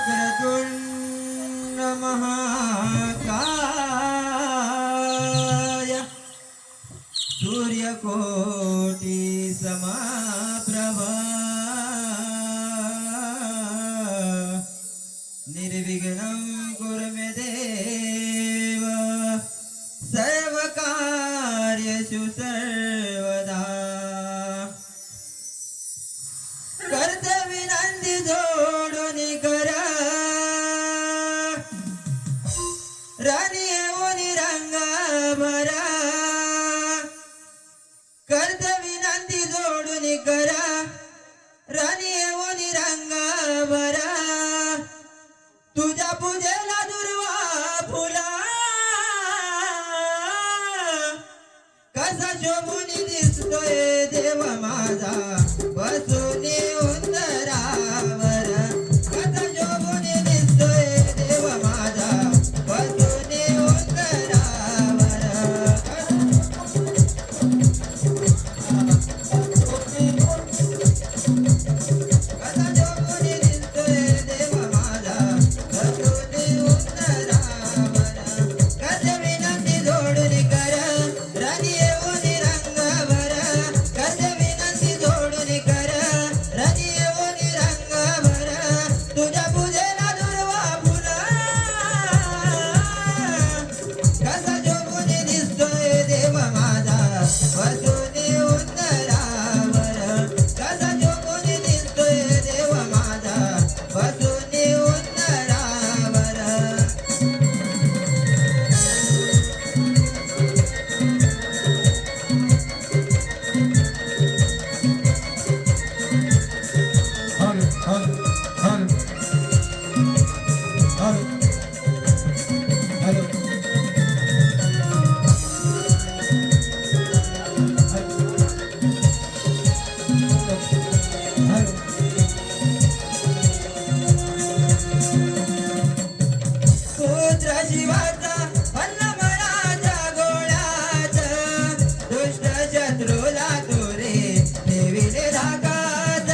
वक्रतुंड महाकाय सूर्यकोटि समप्रभा निर्विघ्नं कुरु मे देव सर्वकार्येषु सर्वदा करते विनंती जोडून करा राणी येऊन रंगा भरा करते विनंती जोडून करा राणी येऊन रंगा भरा तुझ्या पूजेला दुर्वा फुला कसा शोभून दिसतोय देव माझा बसून उंदरावर कसा शोभून दिसतोय देव माझा बसून उंदरावर कसा शोभून दिसतोय देव माझा बसून उंदरावर कर्ज विनंती जोडून करा राणी येऊन रंगावर कर्ज विनंती जोडून करा राणी येऊन रंगावर तुझ्या पूजेला दुर्वा फुला कसा शोभून दिसतोय देव माझा बसून उंदरावर कसा शोभून दिसतोय देव माझा बसून उंदरावर पुत्र शिवाचा अन्नमळाच्या गोळ्यात दुष्ट शत्रूला तुरे देविले धाकात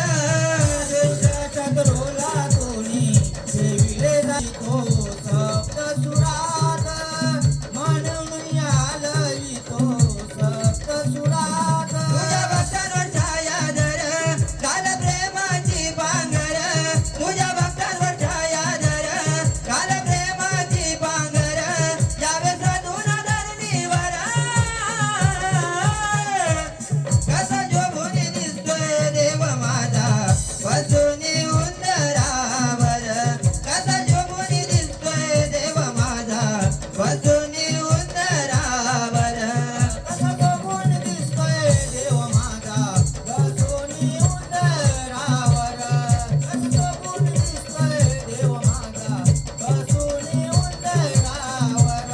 दुष्ट शत्रूला तुरी देविले तो सप्त सुरात म्हणून आलई तो सप्त सुरात तुझ्या भक्तांवर छाया धर काल प्रेमाची पांघर तुझ्या भक्तांवर छाया धर काल प्रेमाची पांघर यावे साधून धरणीवर कसा शोभून दिसतोय देव माझा बसून उंदरावर कसा शोभून दिसतोय देव माझा बसून उंदरावर कसा शोभून दिसतोय देव माझा बसून उंदरावर कसा शोभून दिसतोय देव माझा बसून उंदरावर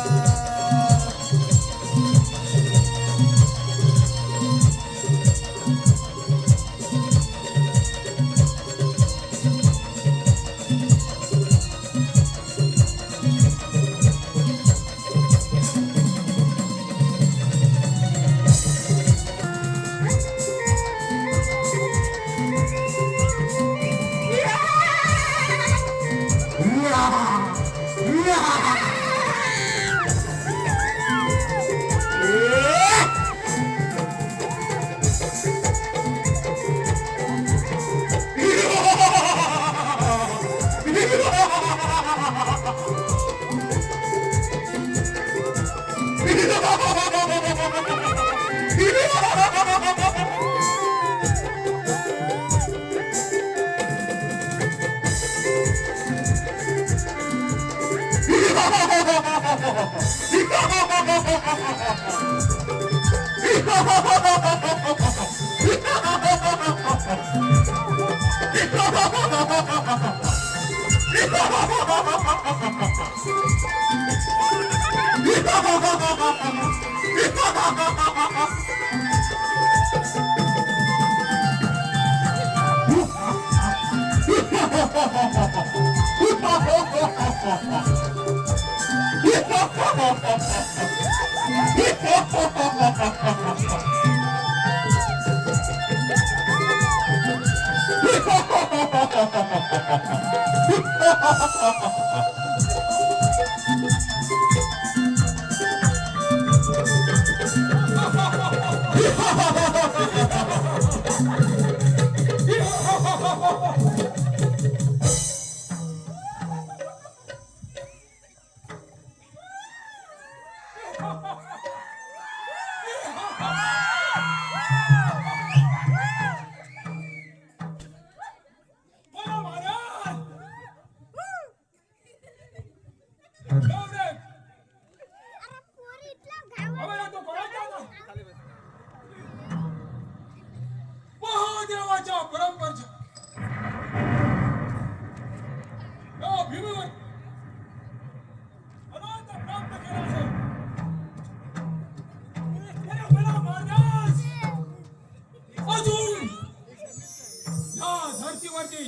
Ha ha ha ha! बोला महाराज. जाऊ दे. आम्हाला तो कोणाचा होता? महादेवाच्या परंपरेच्या या भीमेवर अनंत प्राप्त केला असेल. बोला महाराज. अजून या धरतीवरती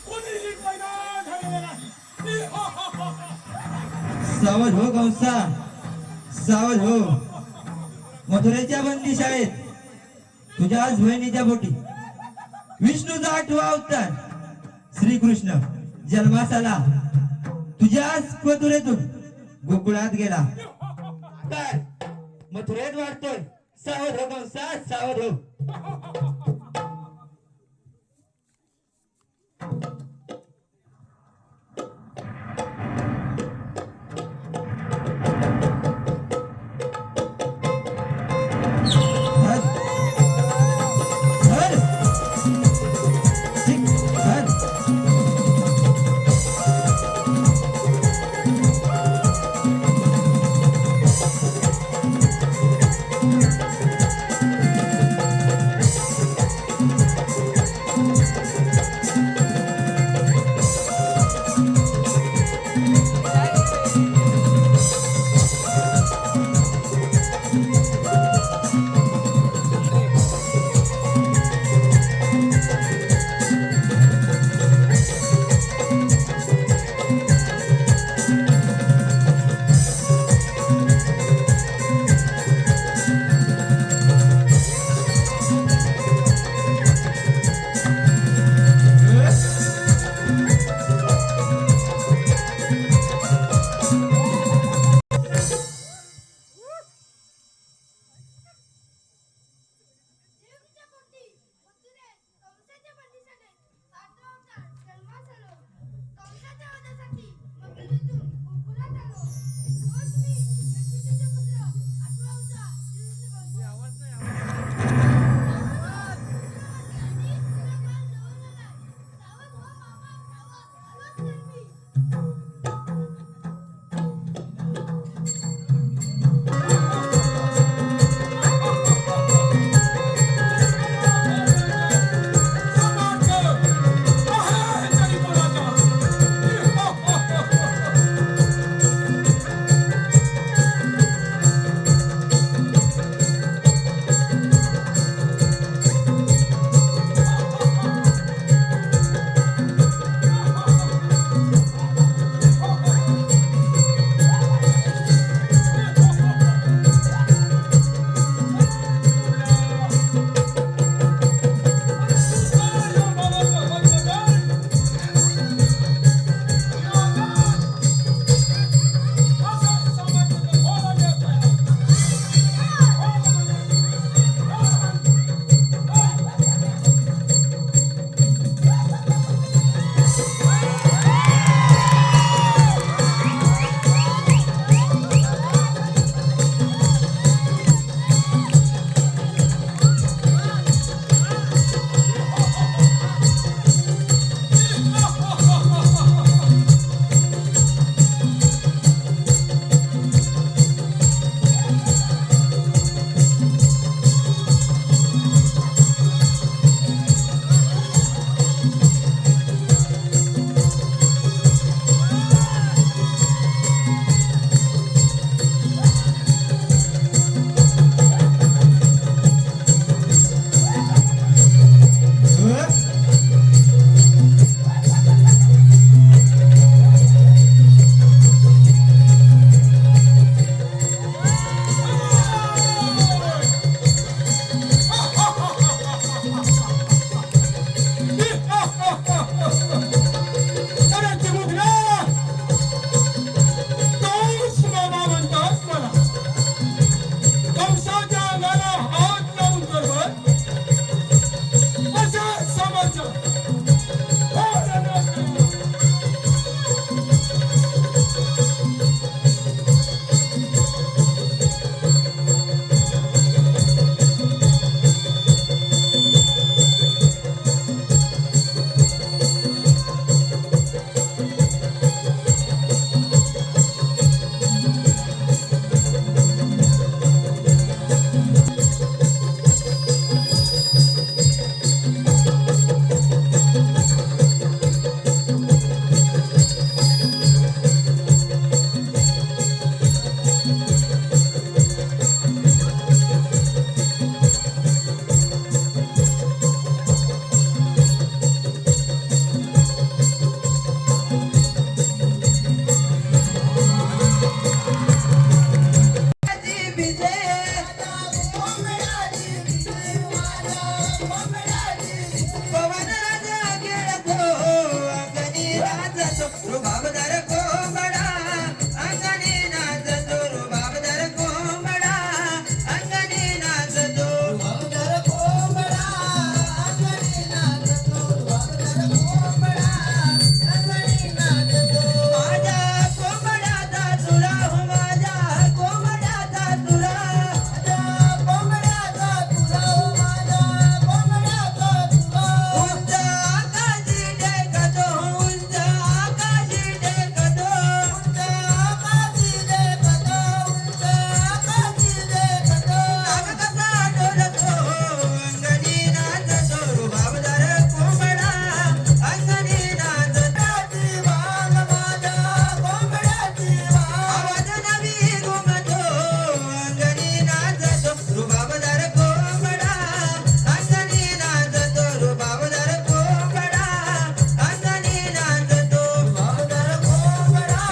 कोणीही पैदा झालेला नाही. सावध हो कंसा, सावध हो. मथुरेच्या बंदी शाळेत तुझ्याच बहिणीच्या पोटी विष्णूचा 8वा अवतार श्रीकृष्ण जन्मास आला. तुझ्याच मथुरेतून गोकुळात गेला. काय मथुरेत वाढतोय? सावध हो कंसा, सावध हो. धर, धर. ठीक, धर. नाचतो रुबाबदार कोंबडा अंगणी नाचतो रुबाबदार कोंबडा अंगणी नाचतो रुबाबदार कोंबडा अंगणी नाचतो रुबाबदार कोंबडा अंगणी नाचतो माझ्या कोंबड्याचा तुरा हो माझ्या कोंबड्याचा तुरा माझ्या कोंबड्याचा तुरा हो माझ्या कोंबड्याचा तुरा उंच आकाशी टेकतो उंच आकाशी टेकतो उंच आकाशी देखतो उंच आकाशी देखतो नाग कसा डोलतो अंगणी नाचतो रुबाबदार कोंबडा अंगणी नाचतो कोंबड्याची वाघ माझ्या कोंबड्याची वाघ आवाज नवी घुमतो अंगणी नाचतो रुबाबदार कोंबडा अंगणी नाचतो रुबाबदार कोंबडा अंगणी नाचतो रुबाबदार कोंबडा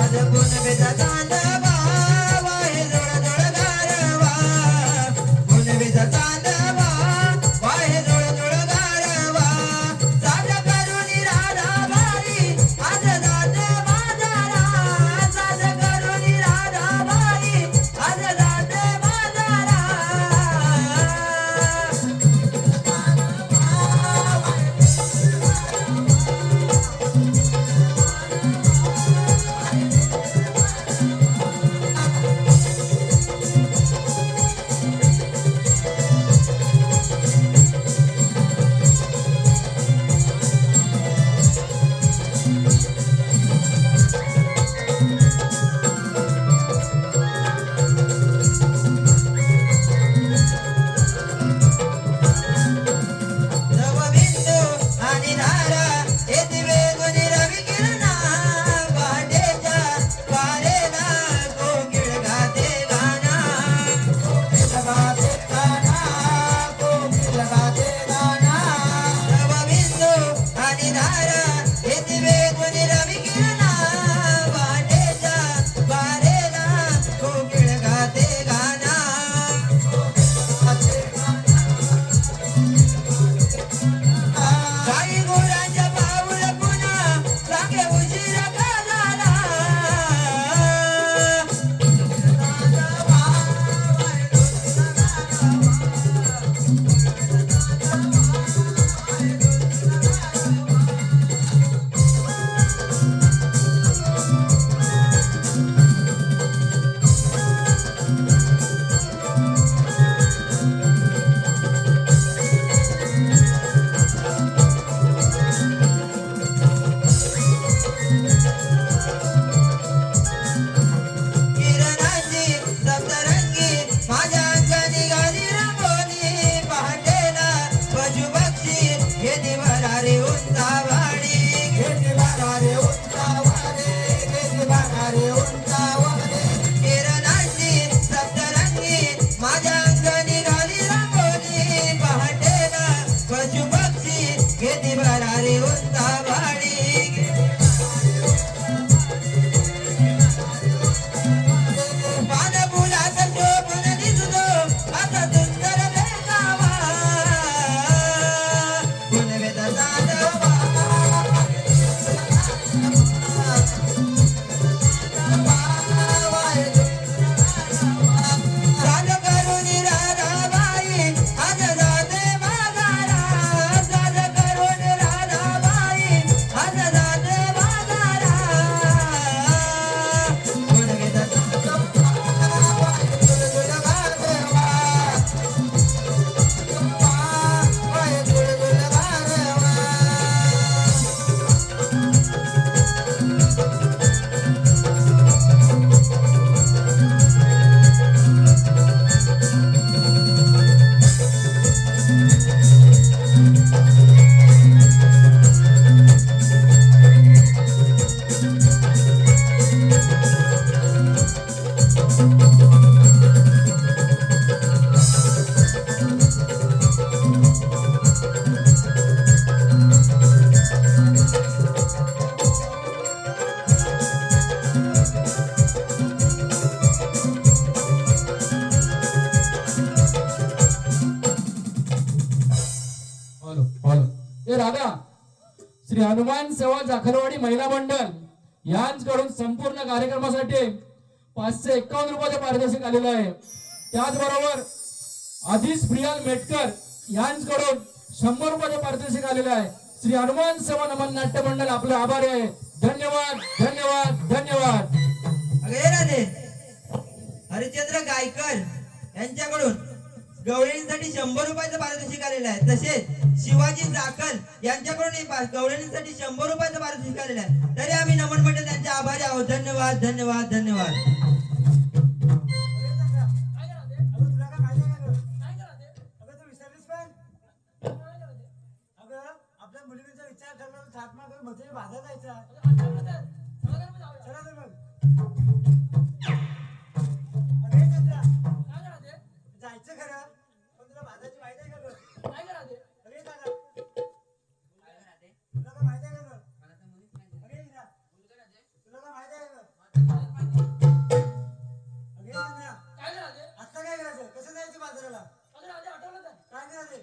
आज पुनवेचा चांदवा वाहे जोड जोड गारवा पुनवेचा चांदवा वाहे जोड जोड गारवा साज करून राधाबाई आज जाते बाजारा साज करून राधाबाई आज जाते बाजारा नवबिंदू आणि धारा हे दिवे गुणी रवी किरणा पहाटेच्या वारेला कोकिळ गाते गाणा लगाते गाना कोकिल गाते गाना नवबिंदू आणि धारा हे दिवे गुणी रवी किरणा पहाटेच्या वारेला कोकिळ गाते गाणा काही गुरांच्या पाऊल पुन्हा लागे उशिरा का झाला किरणांची सप्तरंगी माझ्या अंगणी गाली रंगोली पहाटेला पशुपक्षी हे दिवरारे उंचावाडी घेते बारारे उंचावारे घेते बारारे उंचावारे किरणांची सप्तरंगी माझ्या अंगणी गाली रंगोली पहाटेला पशुपक्षी हे दिवरारे उंचावाडी पानफुलाचा शोभून दिसतो असा सुंदर देखावा पुनवेचा चांदवा साज करून राधाबाई आज जाते बाजारा साज करून राधाबाई आज जाते ते राधा श्री हनुमान सेवा जाखलवाडी महिला मंडळ यांच्याकडून संपूर्ण कार्यक्रमासाठी 551 रुपयाचे पारितोषिक आलेलं आहे. त्याचबरोबर आधीच प्रियाल मेटकर यांच्याकडून 100 रुपयाचे पारितोषिक आलेलं आहे. श्री हनुमान सेवा नमन नाट्य मंडळ आपले आभारी आहे. धन्यवाद धन्यवाद धन्यवाद. अगे राधे हरिश्चंद्र गायकर यांच्याकडून गवळणीसाठी 100 रुपयाचं पारितोषिक आलेलं आहे. तसेच शिवाजी जाखल यांच्याकडून गवळणीसाठी 100 रुपयाचं पारितोषिक आलेलं आहे. तरी आम्ही नमन मंडळ त्यांचे आभारी आहोत. धन्यवाद धन्यवाद धन्यवाद. आपल्या मुलीचा विचार ठरला सातमा कर मध्ये भाजा जायचा. चला तर मग जायचं खरं पण तुला भाजाची माहिती आहे का गं? अरे दादा तुला काय माहिती आहे का गं? अरे इरा तुला काय माहिती आहे का गं? अरे इरा आता काय करायचं कसं जायचं बाजाराला काय नाही आले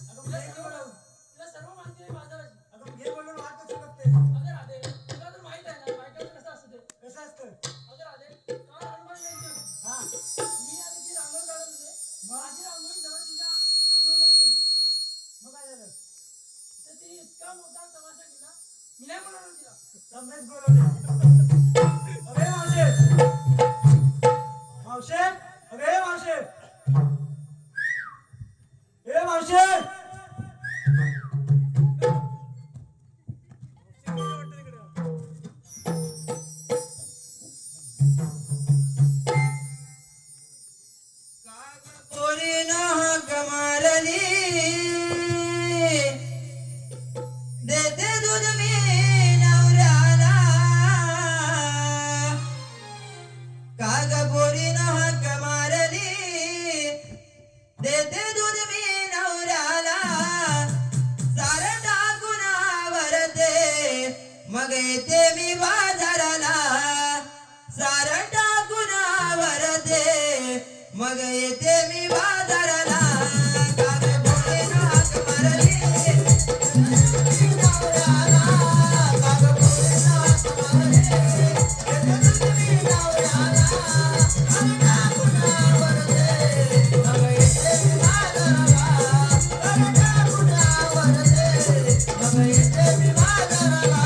अगं घे बोलवून अगं घे बोलवून वाट कसं बघते कसं असतं हा मग काय झालं समरेश बोलवले अरे मावशे अरे मावशे ए मावशे पोरीनं हाक मारली देते दूध मी नवऱ्याला. काग पोरीनं हाक मारली देते दूध मी नवऱ्याला. सारं टाकून आवरते मग येते मी बाजाराला. सारं टाकून आवरते मग येते मी बाजाराला. काग पोरीनं हाक मारली नवऱ्याला. काग पोरीनं हाक मारली देते दूध मी नवऱ्याला. सारं टाकून आवरते मग येते मी बाजाराला. सारं टाकून आवरते मग येते मी बाजाराला.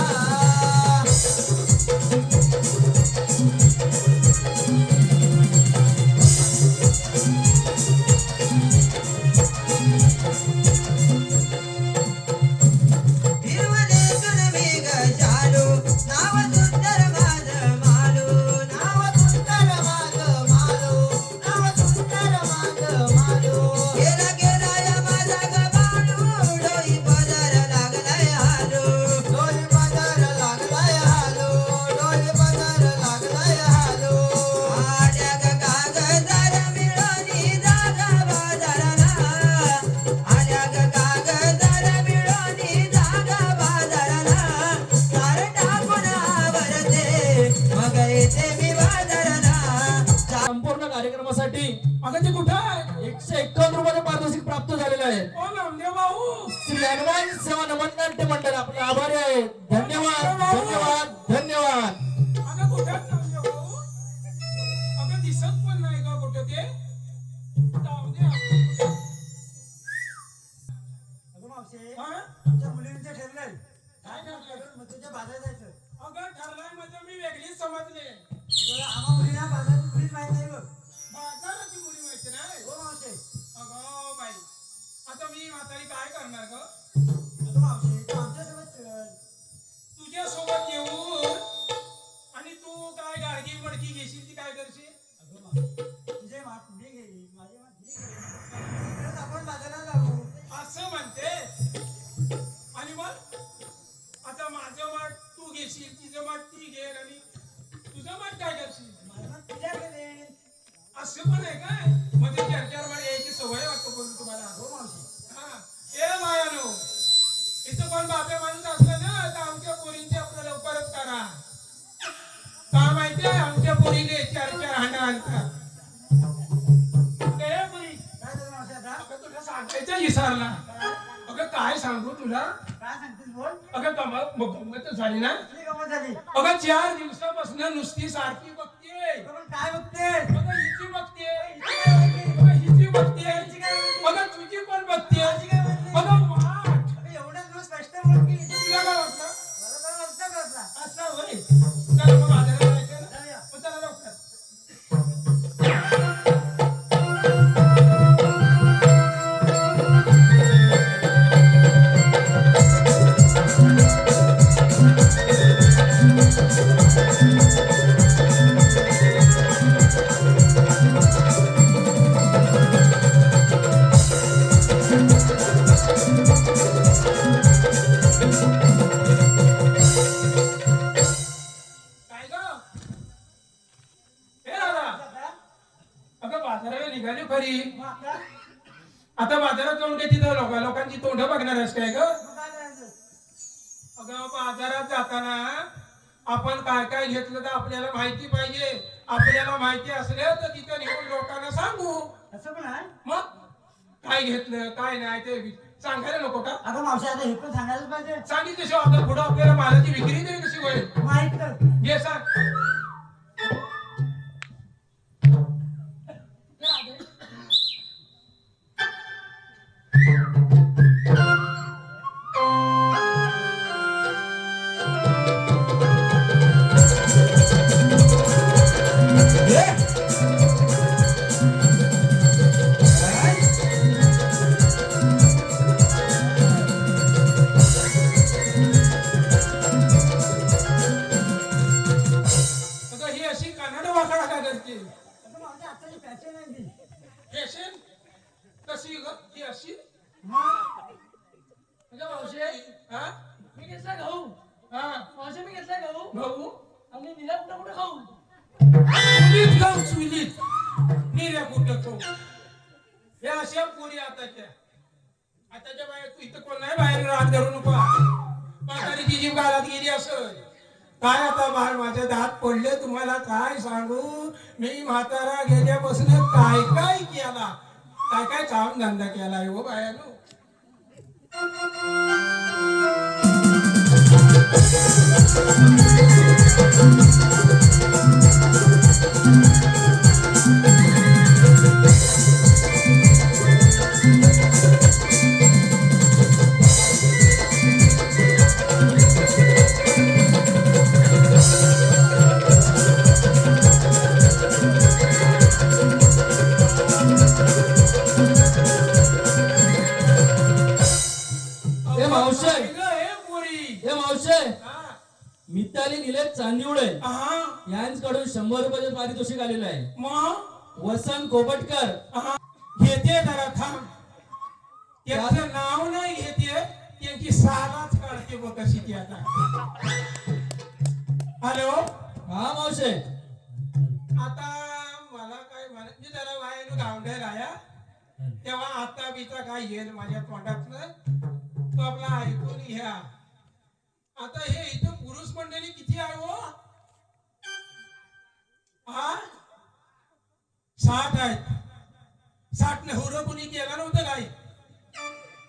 हिरवलेकन मी गजालो नाव सुंदर माझं मालो. नाव सुंदर माझं मालो. नाव सुंदर माझं मालो. गेला गेला या माझा गबालो डोई पदर लागलाय हालो. डोई पदर लागलाय हालो. डोई पदर लागलाय हालो. आड्या ग कागदार मिळवली जागा बाजाराला. आड्या ग कागदार मिळवली जागा बाजाराला. सारं टाकून आवरते मग येते मी बाजाराला. संपूर्ण कार्यक्रमासाठी अगं ते कुठं आहे 151 रुपयाचे पारितोषिक प्राप्त झालेले आहे. ओ नामदेव भाऊ श्री हनुमान सेवा नमन नाट्य मंडळ आपले आभारी आहे. धन्यवाद धन्यवाद धन्यवाद. अगं कुठं आहे नामदेव भाऊ अगं दिसत पण नाही का कुठं ते जाऊ दे आपण. अगं मावशे हा? आमच्या मुलींचं ठरलंय काय ठरलंय? मग तुझ्या बाजार जायचं. अगं ठरलाय म्हणजे मी वेगळीच समजले. तुला आम्हा मुलींना बाजाराची मुलीच माहित नाही बघ. बाजाराची मुली माहिती नाही. हो मावशे अगं बाई आता मी म्हातारी काय करणार ग. अगं मावशे तू आमच्यासोबत चल. तुझ्या सोबत येऊन आणि तू काय गाडगी मडकी घेशील ती काय करशील. अगं मावशे तुझे मात मी घेईन माझे मात मी घेईन. खरंच आपण बाजाराला जाऊ. असं म्हणते आणि मग आता माझं वाट तू घेशील तिचं वाट ती घेईल आणि तुझं वाट काय करशील. माझं मात तुझ्याकडे देईन. असं पण आहे काय म्हणजे 4-4 वाट यायची सवय वाटतो करून तुम्हाला. हो मावशे हा ए मायानो इथं कोण बापे माणूस असलं ना तर आमच्या पोरींची आपलं लवकरच करा. का माहितीये आमच्या पोरीने 4-4 हांडा आणतात. ए पोरी काय झालं मावशे आता अगं तुला सांगायचं विसरला. अगं काय सांगू तुला काय सांगतेस बोल अगं गमत झाली ना कसली गमत झाली अगं 4 दिवसापासून नुसती सारखी बघते अगं पण काय बघते अगं हिची बघते अगं हिची बघते अगं तुझी पण बघते अगं वाट एवढ्या दिवस स्पष्ट बोल की तुला काय वाटलं मला तर नव्हता कळला असं होय चला मग बाजारात जायचं ना जाऊया. मग चला लवकर काय ग हे दादा अगं बाजाराला निघाली खरी मग आता आता बाजारात जाऊन काय तिथं लोकांची तोंड बघणार आहेस काय ग मग काय करायचं अगं बाजारात जाताना आपण काय काय घेतलं तर आपल्याला माहिती पाहिजे आपल्याला माहिती असलं तर तिथं नेऊन लोकांना सांगू असं पण आहे मग काय घेतलं काय नाही ते सांगायला नको का अगं मावशी आता हे पण सांगायलाच पाहिजे सांगितलं शिवाय आता पुढं आपल्याला मालाची विक्री तरी कशी होईल माहित कर घे सांग अगं ही अशी कन्नड वाकडा का करते अगं मावशी आताची फॅशन आहे ती फॅशन कशी ग ही अशी मग अगं मावशी हा मी घेतला गहू हा मावशी मी घेतला गहू भाऊ आणि निला कुठं कुठं खाऊ चुलीत खाऊ चुलीत निर्या कुठं खाऊ हे अशा पोरी आताच्या बाहेर तू इथं कोण नाही बाहेर रात धरू नको म्हातारीची जीव गालात गेली असं काय आता बाहेर माझे दात पडले तुम्हाला काय सांगू मी म्हातारा गेल्यापासून काय काय केला काय काय काम धंदा केलाय हो बायानो ए मावशे हे पोरी ए मावशे हा मिताली निलेश चांदिवडे हा यांच्याकडून 100 रुपयाचं पारितोषिक आलेलं आहे मग वसंत कोपटकर हा, घेते जरा थांब त्याचं नाव नाही घेते त्यांची सालाच काढते बघ कशी ती आता हॅलो हा मावशे आता मला काय म्हणत मी जरा बाहेर गावंड्याला आया तेव्हा आता बिचा काय येईल माझ्या तोंडातलं तो आपला ऐकून घ्या आता हे इथं पुरुष मंडळी किती आहे हो हा 60 आहेत 60 ने होरं कुणी केलं नव्हतं काय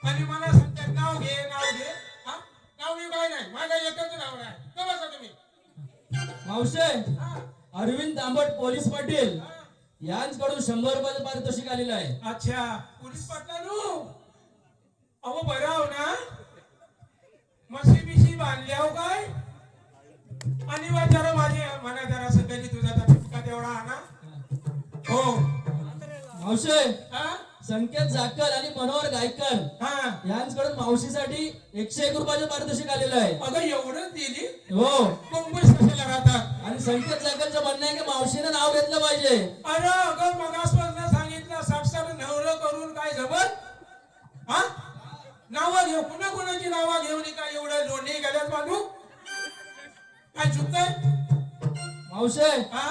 आणि मला सांगतात नाव घे हा नाव मी काय नाही माझा एकच नाव नाही का बसा तुम्ही मावशे हा अरविंद तांबट पोलीस पाटील हा. यांच्याकडून 100 रुपयाचं पारितोषिक आलेलं आहे अच्छा पोलीस पाटलानू अहो बरं आहो ना म्हशी बिशी बांधल्या काय आणि वा जरा माझे मला जरा सगळी तुझा का तेवढा आणा हो मावशे हा संकेत जाकर आणि मनोहर गायकर हा यांच्याकडून मावशीसाठी 101 रुपयाचं पारितोषिक आलेलं आहे अगं एवढंच दिली हो मुंबईत कशाला राहतात आणि संकेत जाकरचं म्हणणं आहे की मावशीनं नाव घेतलं पाहिजे अरे अगं मगासपासून सांगितलं 60 नवरं करून काय जमत हा नावं घेऊ पुन्हा कोणाची नावं घेऊन काय एवढं लोणी गेल्यात बांधू काय चुकतंय मावशे हा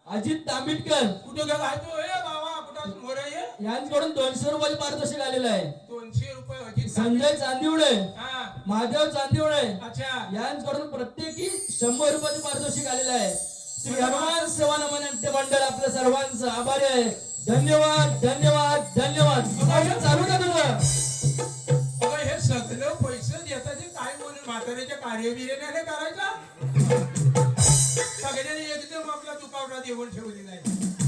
अजित तांबिटकर कुठं काय तू ए बाबा कुठं मोर ये यांच्याकडून 200 रुपयाचं पारितोषिक आलेलं आहे 200 रुपये अजित संजय चांदिवडे हा महादेव चांदिवडे अच्छा यांच्याकडून प्रत्येकी 100 रुपयाचं पारितोषिक आलेलं आहे श्री हनुमान सेवा नमन नाट्य मंडळ आपल्या सर्वांचं आभारी आहे धन्यवाद धन्यवाद धन्यवाद चालू का तुझं अगं हे म्हाताऱ्याच्या कार्यबिर्य नाही करायचा सगळ्यांनी एकदम आपला तुकावडा देऊन ठेवली नाही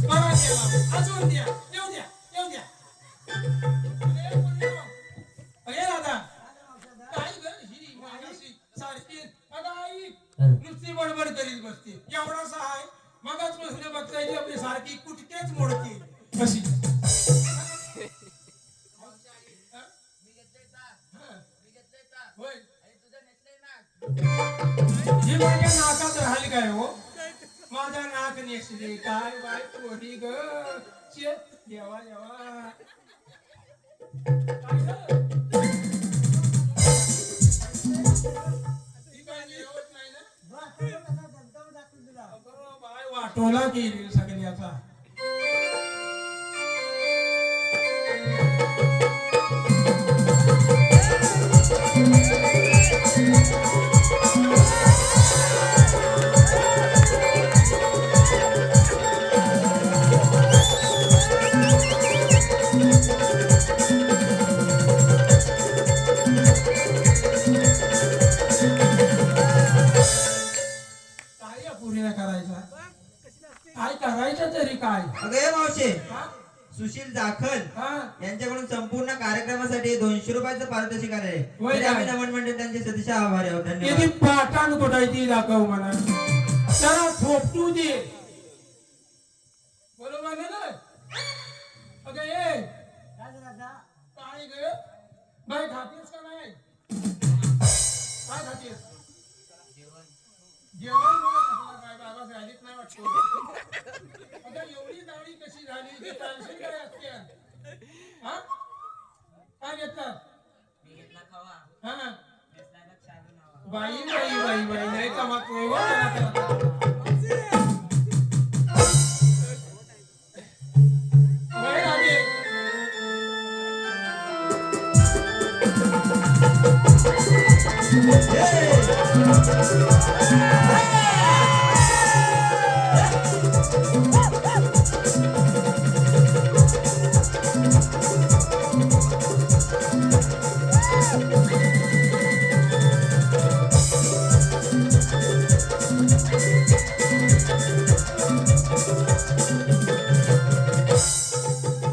बघा त्याला अजून द्या येऊ द्या येऊ द्या अरे पोरीनो, अरे दादा काय ग ही मागाशी सारखी अगं आई नुसती बडबड करीत बसते एवढासा आहे मगच बसले बघतायची आपली सारखी कुठकेच मोडते कशी होय ही माझ्या नाकात राहिली काय हो माझा नाक नेसले काय बाय पोरी ग शे, देवा देवा काय झालं? ती काय जेवत नाही ना बस, तो कसा दमदम दाखवून दिला. अगं बाय वाटोला गेली सगळ्याचा काय या पुरीला करायचा काय करायचं तरी काय अगं हे मावशे हा? सुशील जाखल हा? यांच्याकडून संपूर्ण कार्यक्रमासाठी 200 रुपयाचं पारितोषिक आले आहे. होय तरी आम्ही काय? नमन मंडळ त्यांचे सतिशय आभारी आहोत किती धन्यवाद पाटाण कुठायची दाखव मला जरा थोपटू दे बरोबर आहे ना अगं ये काय झालं आता? काय ग बाय खातेस का नाही काय खातेस जेवण मला कसलं काय बाबा झालीच नाही वाटतो आता एवढी जाळी कशी झाली ती कॅल्शियम काय असते हा काय घेतलं हा बाई बाई बाई बाई नाही कामात नाही हो जरा. बाई राजे.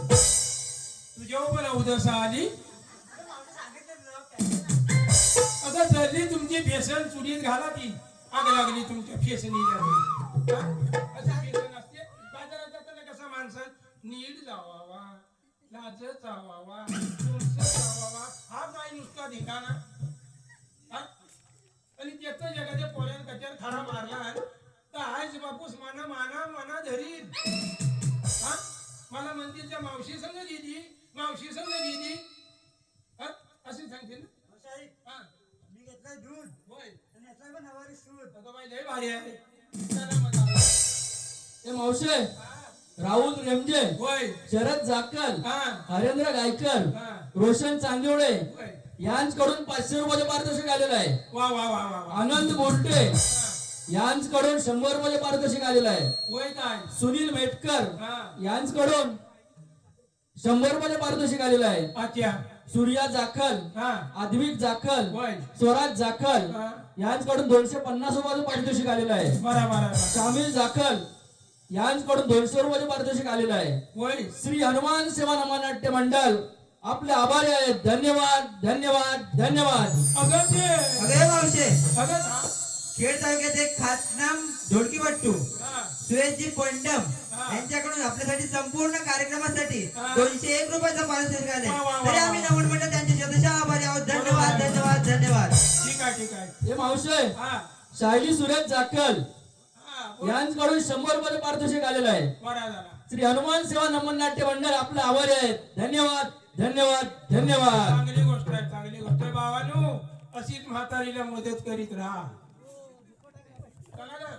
तुझ्या पण उदसा आली अरे मावशी सांगितलं ना, काय? आता जल्दी तुमची फेसन चुलीत घाला की आग लागली तुमच्या फेसनीला असं फेसन असते बाजारात जाताना कसं माणसं नीट जावावा लाज जावावा तुमचं जावावा हा नाही नुसता धिकाणा हा? आणि त्याचं जगाच्या पोऱ्यान कच्यार खडा मारला तर आज बापूस माना माना मना धरील हा मला म्हणतील त्या मावशी संग गेली मावशी संग गेली हा अशी सांगते ना मावशी, हा मी घेतलंय दूध होय आणि यातला पण नवारी सूद. अगं बाई लय भारी आहे चला मग जाऊ. हे मावशे हा, राहुल रेमजे होय शरद जाकल हा हरेंद्र गायकर हा रोशन चांदिवळे होय यांच्याकडून 500 रुपयाचे पारितोषिक आलेलं आहे वा वा वा वा वा आनंद बोलटे हा, यांच्याकडून 100 रुपयाचे पारितोषिक आलेलं आहे होय काय सुनील मेटकर हा यांच्याकडून 100 रुपयाचे पारितोषिक आलेलं आहे अच्छा सूर्या जाखल हा आद्विक जाखल होय स्वराज जाखल हा यांच्याकडून 250 रुपयाचं पारितोषिक आलेलं आहे बरा बरा बरा. शामिल जाखल यांच्याकडून 200 रुपयाचे पारितोषिक आलेलं आहे होय श्री हनुमान सेवा नमनाट्य मंडळ आपले आभारी आहेत धन्यवाद धन्यवाद धन्यवाद अगं ते अगं हे मावशे अगं हा खेड तालुक्याचे खातनाम ढोलकीपट्टू हा सुरेशजी पंडम हा. यांच्याकडून आपल्यासाठी संपूर्ण कार्यक्रमासाठी हा. 201 रुपयाचा पारितोषिक आले वा, वा, वा, तरी वा. आम्ही नमन मंडळ त्यांचे शतशः आभारी आहोत धन्यवाद धन्यवाद धन्यवाद ठीक आहे ठीक आहे हे मावशे हा शायली सुरेश जाखल हा बोल. यांच्याकडून 100 रुपयाचे पारितोषिक आलेलं आहे बरा झाला श्री हनुमान सेवा नमन नाट्य मंडळ आपले आभारी आहेत धन्यवाद धन्यवाद धन्यवाद चांगली गोष्ट आहे चांगली गोष्ट आहे भावानो अशीच म्हातारीला मदत करीत राहा चला ग.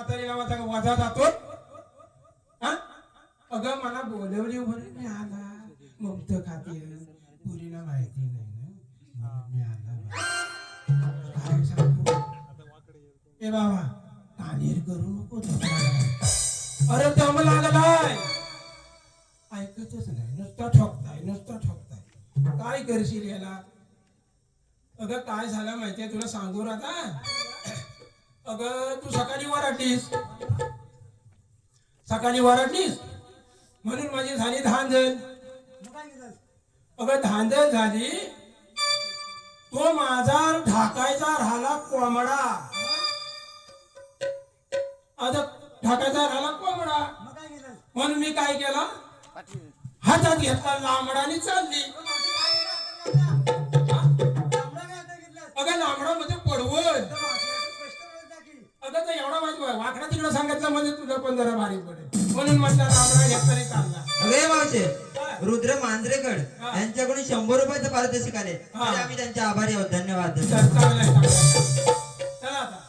म्हातारी नावाचा वाजा जातो हा अगं मला बोलवली म्हणून मी आला ममत खाते पुरीला माहिती नाही ना मी आला काय सांगू ए बाबा कानेर करू नको अरे दम लागलाय ऐकतच नाही नुसता ठोकताय काय करशील याला अगं काय झालं माहितीये तुला सांगू आता अगं तू सकाळी वराटलीस म्हणून माझी झाली धांदल मग काय केलं अगं धांदल झाली तो माझा ढाकायचा राहिला कोंबडा आता ढाकायचा राहिला कोंबडा मग काय केलं म्हणून मी काय केला हातात घेतला लांबडाने चालली अगं लांबडा म्हणजे पडवळ अगं तर एवढा माहिती वाकडा तिकडं सांगितलं म्हणजे तुझं पण जरा भारी पडेल म्हणून म्हटलं लांबडा घेतला चालला अगे मावशे रुद्र मांजरेकर यांच्याकडून 100 रुपयाचं पारितोषिक आले तरी आम्ही त्यांचे आभारी आहोत धन्यवाद चांगलं चला आता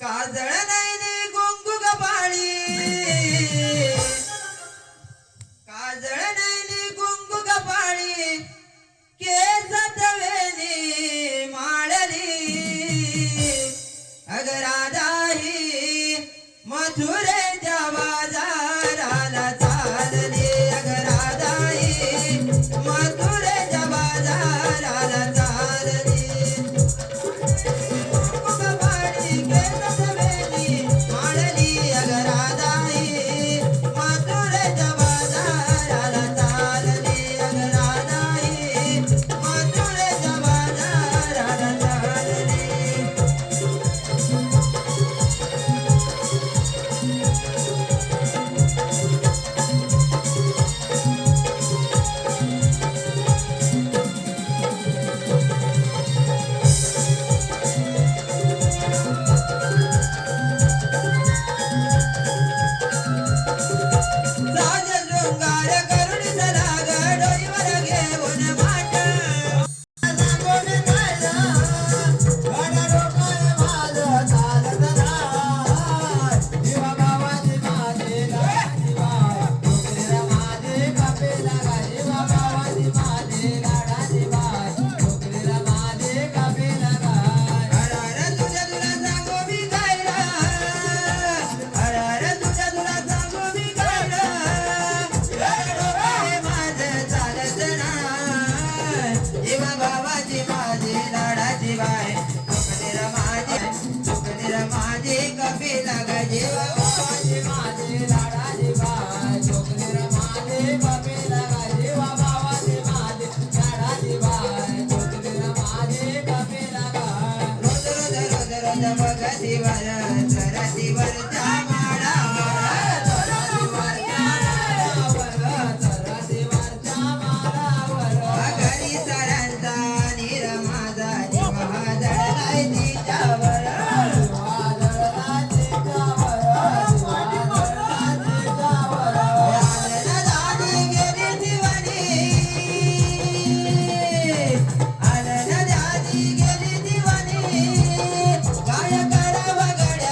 काजळ नैनी गुंगू कपाळी काजळ नैनी गुंगू कपाळी केसात वेणी माळली अग राधाही मथुरेच्या बाजाराला चालली अग राधाही मथुरेच्या बाजाराला चालली कपाळी केसात वेणी माळली अग राधाही मथुरेच्या बाजाराला चालली अग राधाही मथुरेच्या बाजाराला चालली राज शृंगार करुणी चला गडोईवर घेऊन माट सांगून चालला गडा डोकाय माझं चालत राय दिवा बाबाजी माझे लाडाची बाय डोकरीला माझे कापे लागा दिवा बाबाजी माझे लाडाची बाय डोकरीला माझे कापे लागा अरे तुझ्या तुला सांगू मी काय अरे तुझ्या तुला सांगू मी काय माझं चालत नाही दिवा बाबाजी माझी लाडाची बाय चुकलेला माझी कपिला ग जीवा बाबाजी माझी लाडाची बाय चुकलेला माझी कपिला ग जीवा बाबाजी माझी लाडाची बाय चुकलेला माझी कपिला ग रोज रोज रोज रोज बघतीवर सरतीवरच्या माळावर घरी सरांचा नीर माझा जीवा जळलाय तिच्यावर दादी गेली दिवाणी दादी गेली दिवाणी काय करावं गड्या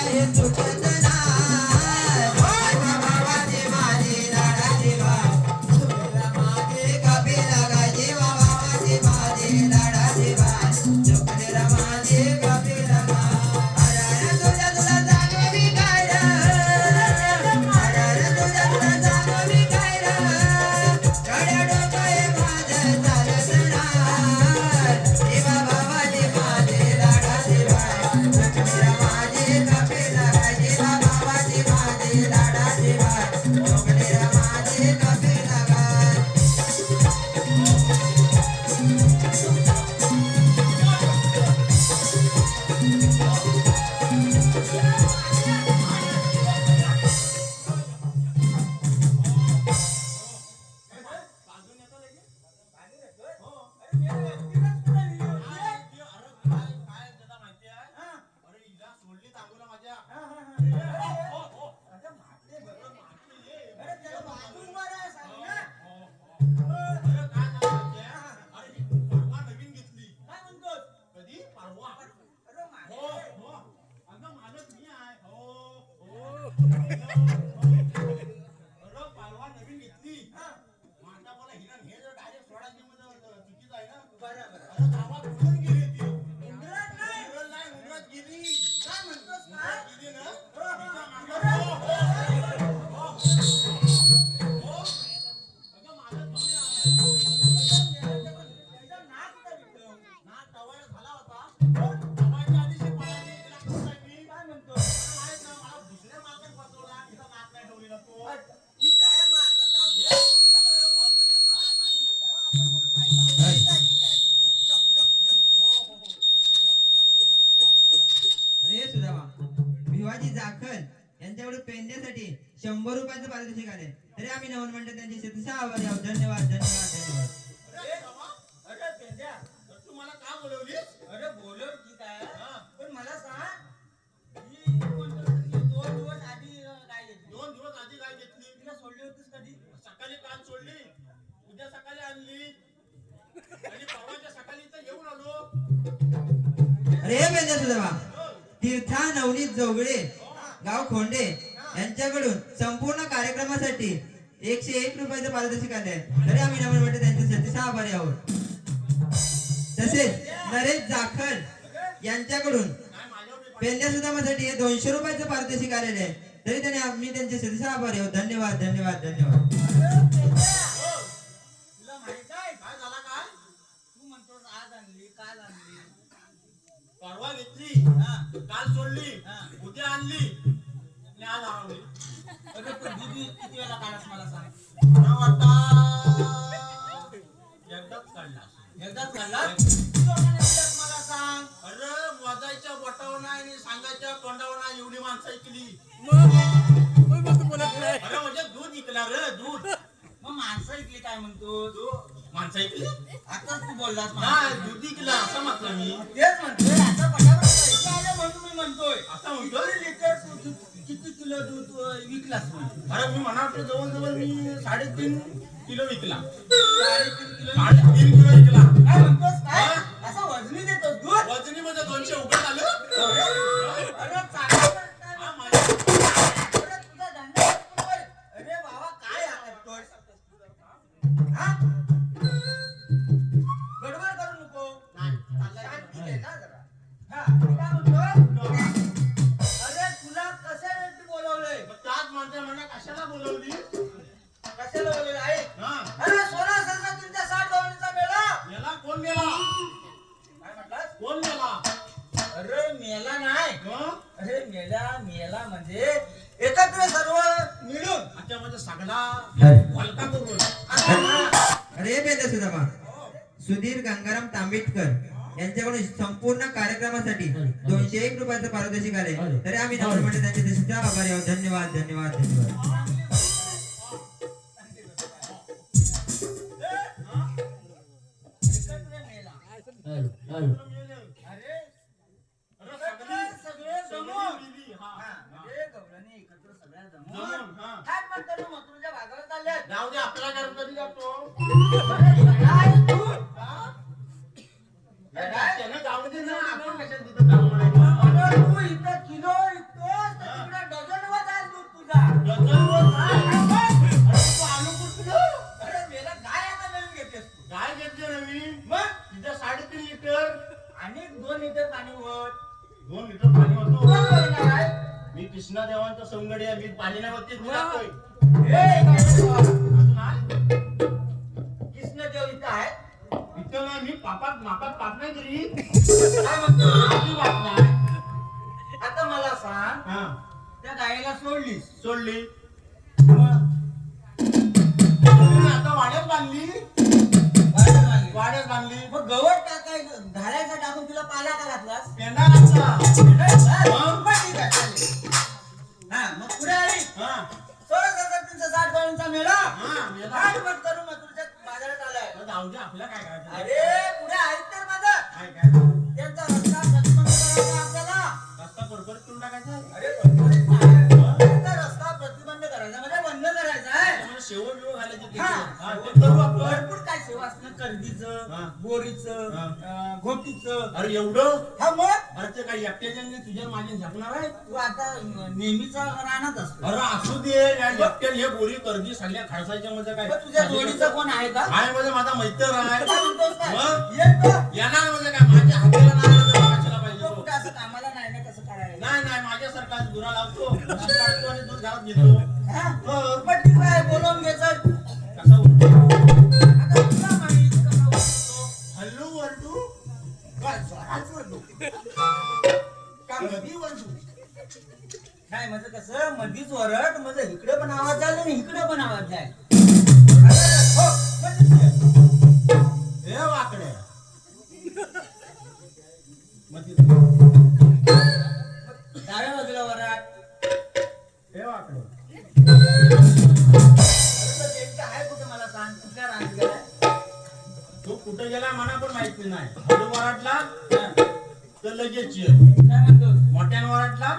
अरे सुदामा, भिवाजी जाखल यांच्याकडून पेंड्यासाठी 100 रुपयाचं पारितोषिक आले, तरी आम्ही नवन म्हणतो त्यांचे शतशः आभारी आहोत. धन्यवाद धन्यवाद धन्यवाद. अरे पेंड्या, तू मला का बोलवलीस? अरे बोलव की काय पण मला सांग ही कोणतं 2 दिवस आधी काय घेतली 2 दिवस आधी काय घेतली? तिला सोडली होतीस कधी सकाळी काल सोडली, उद्या सकाळी आणली आणि परवाच्या सकाळी इथं येऊन आलो. अरे पेंड्या सुदामा, तीर्था नवनीत जोगळे गाव खोंडे यांच्याकडून संपूर्ण कार्यक्रमासाठी 101 रुपयाचं पारितोषिक आले, तरी आम्ही नवन म्हणतो त्यांचे शतशः आभारी आहोत. तसेच नरेश जाखल यांच्याकडून काय माझ्यावर पेंड्या सुदामासाठी 200 रुपयाचं पारितोषिक आलेले आहे, तरी त्याने आम्ही त्यांचे शतशः आभारी आहोत. धन्यवाद धन्यवाद धन्यवाद. अरे पेंड्या, तुला माहित आहे काय झाला काय? तू म्हणतोस आज आणली काल आणली परवा घेतली, हा काल सोडली, हा. उद्या आणली आणि आज हरवली. अरे पण दूध किती वेळा काढास मला सांग मला वाटतं एकदाच काढला. एकदाच काढला किती लोकांनी दिलास मला सांग अरे मोजायच्या बोटावर नाही आणि सांगायच्या तोंडावर नाही एवढी माणसं ऐकली. अरे म्हणजे दूध इकला रे, दूध. मग माणसं इकली काय म्हणतो माणसं ऐकली आताच तू बोललास नाही, दूध इकला असं म्हटलं मी. तेच म्हणतोय आता पटापट पैसे आले म्हणून मी म्हणतोय असं म्हणतोय? किती लिटर किती किलो दूध विकलास तू अरे मी म्हणा जवळजवळ मी 3.5 किलो विकला. 3.5 किलो 3.5 किलो विकला. काय म्हणतोस काय असं वजनी देतोस दूध वजनी मध्ये 200 उघड आलं. अरे चांगलं करताय. हा, माझ्या अरे तुझा धंदा करतोय. अरे बाबा काय करतोय हा गडबड करू नको नाही, चाललंय. शांती दे ना जरा हा मी काय म्हणतोय अरे तुला कशासाठी बोलवलंय मग त्याच माणसं म्हणा कशाला बोलवली? कशाला बोलवलंय आहे हा, अरे सोळा सतरा तुमच्या 60 गवळीचा मेळा याला कोण गेला? काय म्हटलास कोण गेला? अरे मेला नाही हं? अरे मेला म्हणजे एकत्र सर्व मिळून अच्छा म्हणजे सगळा हलका करून. अरे पेंड्या सुदामा, सुधीर गंगाराम तांबेडकर यांच्याकडून संपूर्ण कार्यक्रमासाठी 201 रुपयाचं पारितोषिक आले, तरी आम्ही नवन म्हणतो त्यांचे शतशः आभारी आहोत. धन्यवाद धन्यवाद धन्यवाद. एकत्र मेला अरे अरे सगळे जमून गेली. हा, हा, हा. म्हणजे गवळणी एकत्र सगळ्या जमून जमून, हा. काय म्हणतात मथुरेच्या भागाला चालल्यात जाऊ दे, आपला घर कधी जातो? काय तू हा? काय? त्यानं जाऊ दे ना, आपण कशाला तिथं काम करायचं? अरे तू इथं किलो विकतोस तर तिकडे डझनवर जाईल दूध तुझा डझनवर हा, काय? मग? अरे तू आणू कुठलं? अरे मेला गाय आता नवीन घेतेस तू काय घेतलं नवीन? मग तिथं 3.5 लिटर. आणि 2 लिटर पाणी वर 2 लिटर पाणी होतो. कोण बोलणार आहे? मी कृष्णा देवांचा सौंदर्य आहे. मी पाणी नाही वरती वा. टाकतोय. ए, काय बोलतो? अजून आहे? कृष्णदेव इथं आहे इथं नाही, मी मापात पाप नाही करी. काय म्हणतो आपली बात नाही. आता मला सांग हा, त्या गायीला सोडलीस सोडली. मग तुम्ही आता वाड्यात बांधली. बाहेर आली. वाड्यात बांधली. मग गवत टाकाय घालायचा टाकून तिला पाला का घातलास पेंडा घातला. मग ठीक आहे चालेल. हा मग पुढे आली हा, 16,360 गवळींचा मेळा हा, मेला. आठ मग करू मग तुझ्या बाजारात आलाय जाऊ जाऊ दे आपल्याला काय करायचं अरे पुढे आहेत तर माझं काय काय त्यांचा रस्ता प्रतिबंध करायचा आपल्याला. रस्ता बरोबर करून टाकायचा अरे प्रतिबंधित नाही. त्यांचा रस्ता प्रतिबंध करायचा म्हणजे बंद करायचा आहे. मला शेव बिव घालायचे ते. हा. हा, ते करू आपण भरपूर काय सेवा असणं हा. कर्दीचं बोरीचं हा. घोटीचं. अरे एवढं हा मग अरे ते काही एकट्याच्या तुझ्या माझ्या झाकणार आहे तू आता नेहमीचा राहणार असतो. अरे असू दे या एकट्याला हे बोरी कर्दी सगळ्या खडसायच्या मध्ये काय मग तुझ्या जोडीचा कोण आहे का? काय म्हणजे माझा मैत्र आहे काय म्हणतोस काय? मग? येतो. येणार म्हणजे काय माझ्या हाताला नाही आलं तर कशाला पाहिजे तो तो? कुठे असं कामाला नाही ना कसं करायचं? नाही नाही माझ्यासारखा गुरा लावतो दूध काढतो आणि दूध घरात घेतो हा? हो. मग ठीक आहे, बोलावून घे चल. कसा उठतो आता तुला माहित कसा बोलतो. हल्लू वल्लू काय जोरात वल्लू का कधी वल्लू नाही म्हणजे कसं मधीच वरट म्हणजे इकडे पण आवाज जाईल आणि इकडे पण आवाज जाईल. हो, म्हणजे हे वाकडे मग डाव्या बाजूला वराट. हे वाकडे अरे तो नेमकं आहे कुठे मला सांग. कुठल्या रांगेत गेलाय? तो कुठे गेला मला पण माहिती नाही हळू वराटला तर लगेच ये काय म्हणतोस? मोठ्यानं वराटला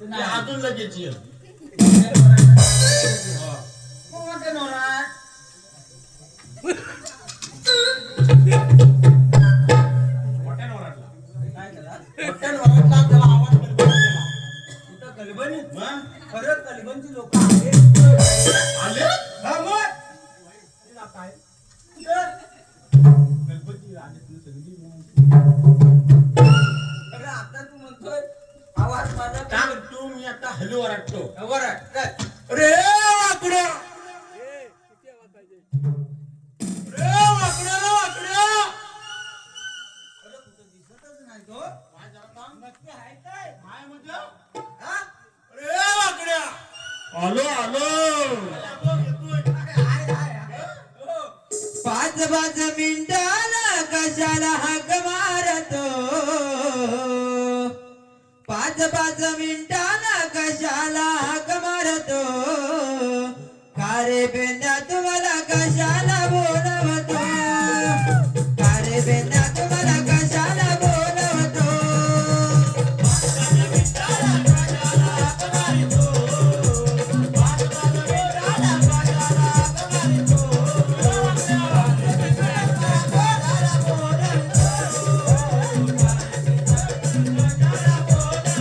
ते तर नाही. अजून लगेच ये मोठ्या वराटात. हो. मग मोठ्या वराट. मोठ्यानं वराटला काय केला? मोठ्यानं वराटला त्याला आवाज बरोबर केला कुठं कलबनीत? मग खरं कलबनची लोक आहेत. आले हा मग. तिला काय कुठं? गणपती राजातली सगळी अरे आता तू म्हणतोय आवाज माझा काय तू मी आता हलू वराटतो वराट. चल. रे वाकडा रे वाकडा रे वाकडा अरे कुठं दिसतच नाही तो. काय जरा थांब. नक्की आहे काय? काय म्हटलं हा? रे वाकड्या आलो आलो येतोय आहे, आहे. हो. 5-5 मिनिटाला कशाला हाक मारतो 5-5 मिनिटाला कशाला हाक मारतो कारे बेंद्या तुम्हाला कशाला बोलवतो कारे बेंद्या तुम्हाला कशाला बोलवतो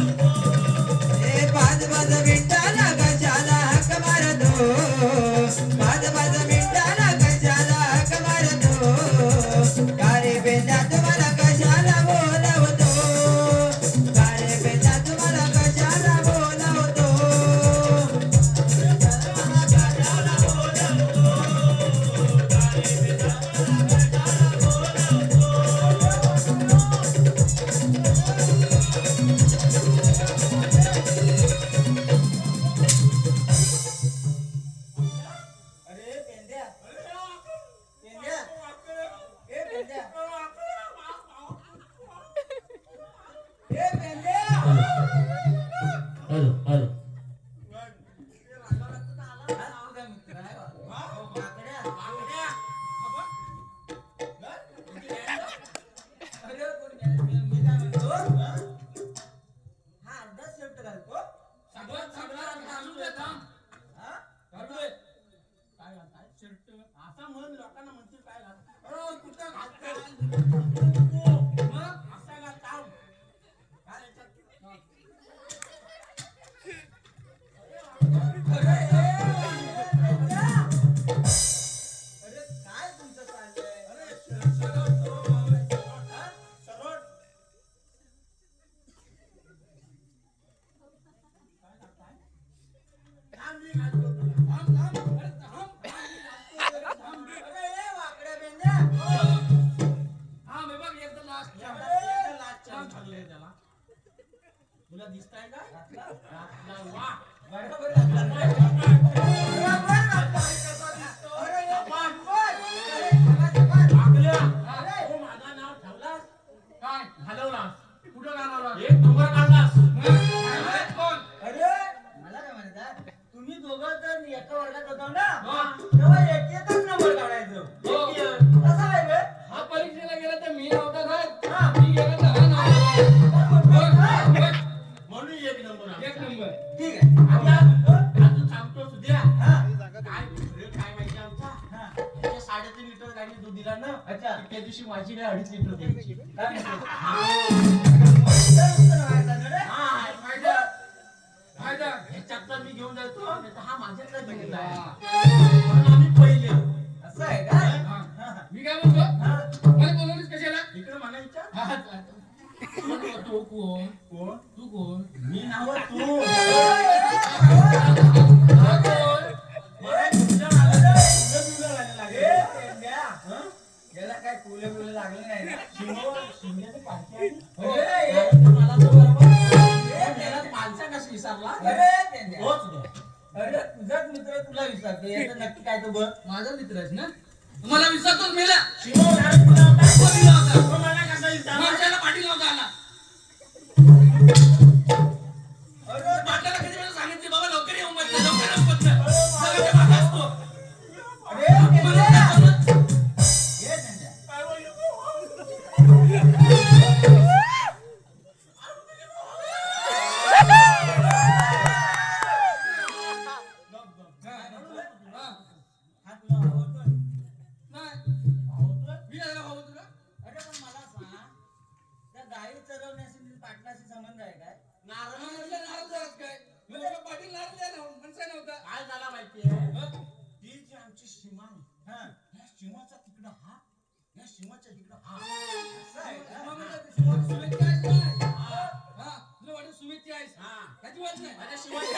ए 5-5 मिनिटाला कशाला हाक मारतो 5-5 मिनिटाला कशाला हाक मारतो कारे बेंद्या तुम्हाला कशाला बोलवतो कारे बेंद्या तुम्हाला कशाला बोलवतो अरे पेंड्या. पेंड्या. ए पेंड्या. ए पेंड्या. हॅलो हॅलो हा, तुझा मित्र आहे बा. माकड्या. अरे कोण गेलं? मी काय म्हणतो? हा अर्धा शर्ट घालतो. सगळं सगळं घालू दे थांब हा? घालू दे काय घालताय शर्ट असा म्हण लोकांना म्हणतील काय घाल अरे कुठं घालताय मग असा घाल थांब काय याच्यात अरे काय तुमचं चाललंय? अरे सरळ थांब मी घालतो तुला थांब थांब अरे थांब अरे ए वाकड्या पेंड्या. हा मी बघ एकदा लास्ट लाच चाललंय त्याला तुला दिसताय का रातला वा बरोबर घातला रे. बरोबर घातला. अरे ए वाकड. अरे समाज. वाकल्या अरे. तू माझं नाव ठेवलास काय घालवलास कुठं घालवला एक नंबर काढलास कोण अरे मला काय म्हणतात तुम्ही दोघं तर एका वर्गात होता ना हा. तेव्हा एक एकच नंबर काढायचो हो. कसं आहे बे? असं अच्छा त्या दिवशी माझी काय 2.5 लिटर द्यायची काय म्हणतो? उत्तर व्हायचं ना रे? हा फायदा फायदा ह्याच्यातला मी घेऊन जातो नाहीतर हा माझ्यातला घेऊन जाय म्हणून आम्ही पहिले असं आहे का? हा. मी काय म्हणतो हा. मला बोलवलीस कशाला इकडे मला विचार हा, हा. तो कोण कोण तू कोण मी नाव तू हा कोण मला तुझ्या नावाला तुझं व्हायला ए, लागेल पेंड्या. हं? याला काय कुले बिले लागले नाही ना? शिंद्याची पार्टी आहे हो. मला तो बरोबर त्याला माणसा कशी विसरला अरे पेंड्या. तोच द्या अरे तुझाच मित्र तुला विचारतो याचं नक्की काय तो बघ. माझा मित्र आहेस ना तुम्हाला विसरतोच मेला शिवम अरे तुला तो दिला होता. तो मला कसा विसरला माणसाला पाठी नव्हता आला अरे पाटलाला किती वेळा सांगितले बाबा लवकर येऊ म्हटलं लवकर येऊ म्हटलं सगळं ते मागे असतो अरे मला पेंड्या. काय समजलं? ये पेंड्या. हा. हा तुला आवडतो? नाही आवडतो? मी नाही भाऊ तुला अरे पण मला सांग त्या गाई चरवण्याशी आणि पाटलाशी संबंध आहे काय? नारळ म्हणलं नारळ जात काय मी त्याला पाटील नारळ द्यायला म्हणसा नव्हता काय झाला माहितीये हं? ती जी आमची सीमा आहे हा. या सीमाचा तिकडं हा या सीमाच्या तिकडं हा असं आहे का? मग म्हणलं तू सुमितची आहेस ना? हा तुला वाटत सुमितची आहेस हा त्याची वाट नाही माझ्या शिवाय हो,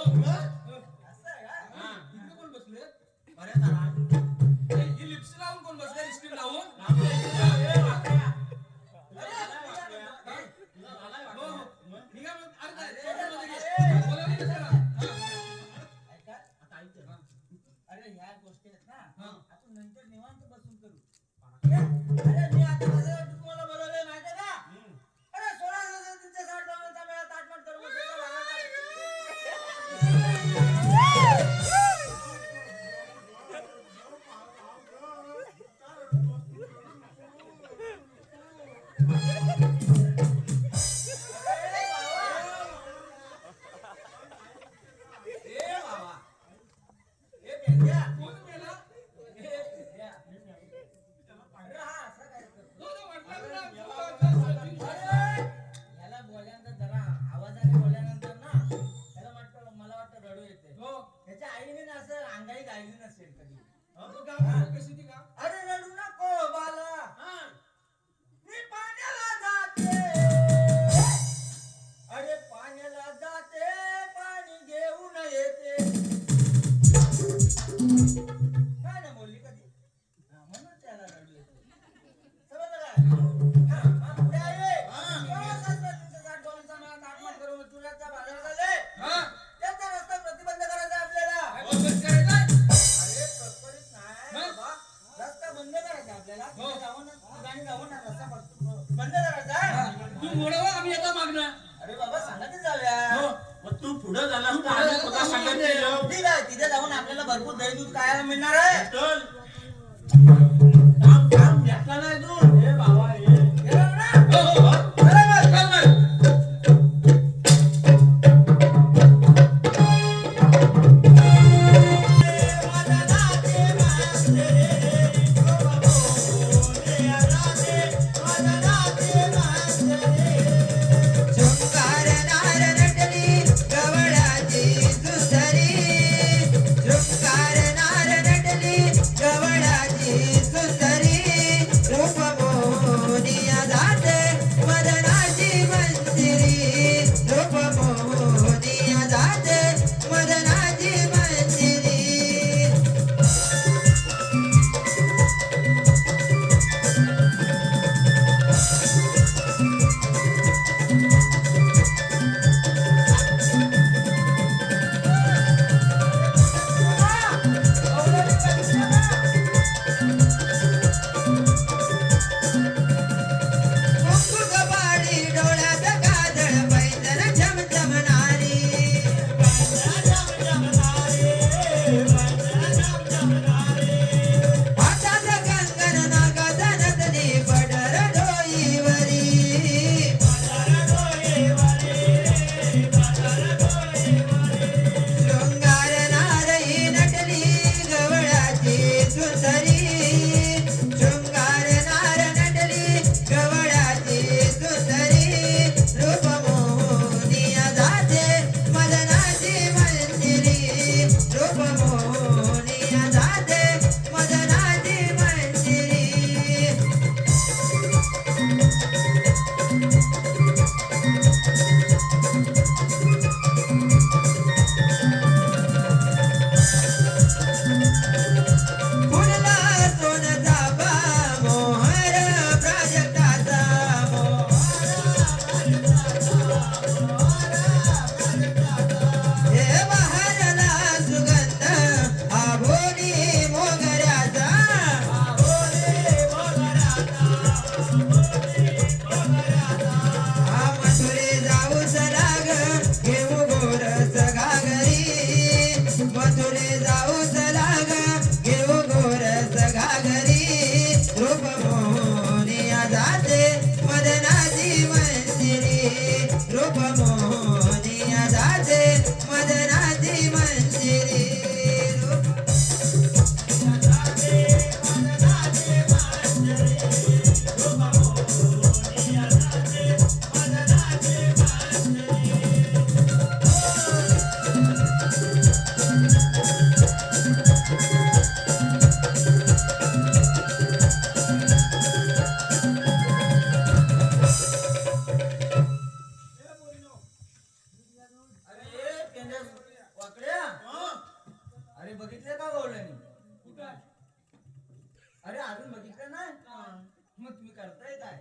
हो. असं आहे का? हा इकडे कोण बसले बऱ्याच आला ही लिपस्टिक लावून कोण बसले लिपस्टिक लावून हो, हो. मी काय म्हणतो, अरे काय, त्याच्यामध्ये घे. बोलावली कशाला? हा. ऐका. आता ऐक ना. अरे ह्या गोष्टी आहेत ना हा. आपण नंतर निवांत बसून करू. अरे मी आता माझ्यासाठी तुम्हाला बोलवलंय माहिती आहे का? अरे 16 तुमच्या 60 जणांचा मेळा ताटमाट करून बसायचा लागायचा. अरे बाबा. ए पेंड्या. कोण मेला? ए पेंड्या. अरे हा असं काय करतो? तो जो म्हटला ना, तुला अरे, याला बोलल्यानंतर जरा आवाजाने बोलल्यानंतर ना त्याला मला वाटतं रडू येते. हो. त्याच्या आईने ना असं अंगाई गायली नसेल कधी. तू गाव कशी ती का अरे रडू नको बाला. हा. मी पाण्याला जाते. अरे पाण्याला जाते पाणी घेऊन येते. काय ना बोलली कधी? हा, म्हणून त्याला रडू येते. समजलं काय? हा, पुढे आहे. तुमचं 60 डॉलरचा मेळा ताटमाट करून तुझ्याच्या बाजारात आले. हा त्याचा रस्ता प्रतिबंध करायचा आपल्याला. काय बंद करायचं अरे प्रकरित नाही मग? बाबा. रस्ता बंद करायचा आपल्याला. हो. तिथे जाऊन ठिकाणी जाऊन ना रस्ता बंद करायचा. तू मोडवा आम्ही येतो मागणं अरे बाबा सांगतच जाऊया. हो. मग तू पुढे झाला तू असता पुढं आम्ही झाला स्वतः असता सांगत आम्ही गेलो. ठीक आहे तिथे जाऊन आपल्याला भरपूर दही दूध खायला मिळणार आहे. चल. थांब, थांब. भेटला नाही दूध. ए बाबा, ए. गेलो ना? हो हो हो. चला मग. चल मग. शृंगार नार नटली गवळाची सुंदरी शृंगार नार नटली गवळाची सुंदरी रूप मोह कुठं आहे? अरे अजून बघितलं नाही मग तुम्ही करताय काय?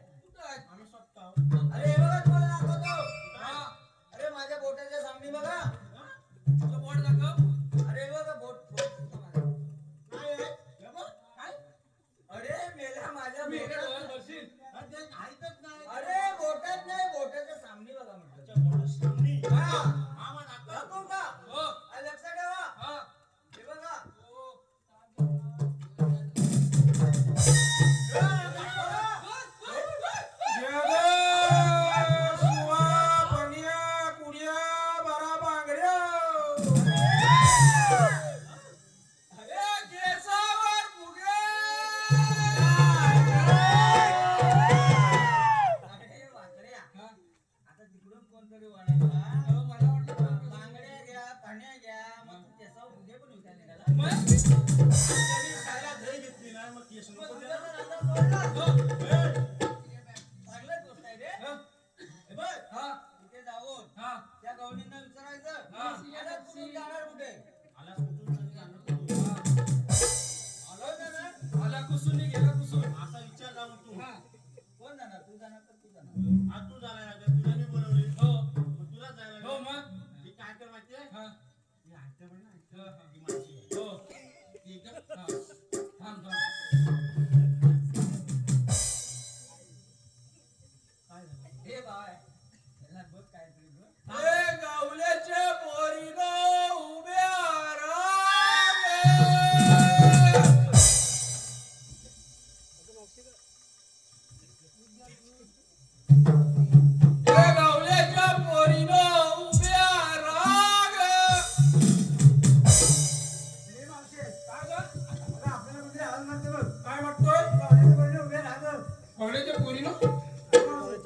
आम्ही स्वतः अरे हे बघा तुम्हाला दाखवतो. अरे माझ्या बोटाच्या सामने बघा. बोट दाखव. अरे हे बघा बोट नाही आहे. हे बघ. अरे मेल्या माझ्या मी एका बोटात. डोळ्यात बसशील. हा, ते काहीच नाही. अरे बोटात नाही बोटाच्या सामने बघा म्हटलं. त्याच्या बोटाच्या सामने. हा. हा, मग दाखव. दाखवू का? हो. लक्षात ठेवा. हा. हे बघा. अरे वाकड्या. आता तिकडून कोणतरी वळाला. बांगड्या घ्या, पाण्या घ्या. मग तू केसावर फुगे पण विकायला निघाला. त्यांनी खायला दही घेतली नाही, मग केस मग नको तुझा द्यायला. तर आता सोडला. ए, चांगलंच गोष्ट आहे रे. हे बघ. तिथे जाऊन त्या गवळींना विचारायचं. आता कुठून जाणार कुठे? आलास कुठून तरी जाणार तू. आलोय ना ना? आला कुसून गेला कुसून. असा विचार जाऊन तू. कोण जाणार? तू जाणार का तू जाणार? आज तू झाला ना, तुला मी बोलवली. हो. मग तुला जायला हो लागलं. मग. मी काय कर माहितीये? हा. मी ऐकते पण नाही. हा. ती माझी आहे. हो. ठीक आहे. हा. थांब थांब. काय झालं? हे बाय. याला बघ काहीतरी बघ. ए गावल्याच्या पोरीनो उभ्या राहा. ए गावल्याच्या पोरीनो उभ्या राहा. हे मावशे. काय गं? बघा, आपल्याला कुठे आवाज मारते बघ. काय म्हणतोय? गावडीचे बैल उभे राहतं. गावल्याच्या पोरीनो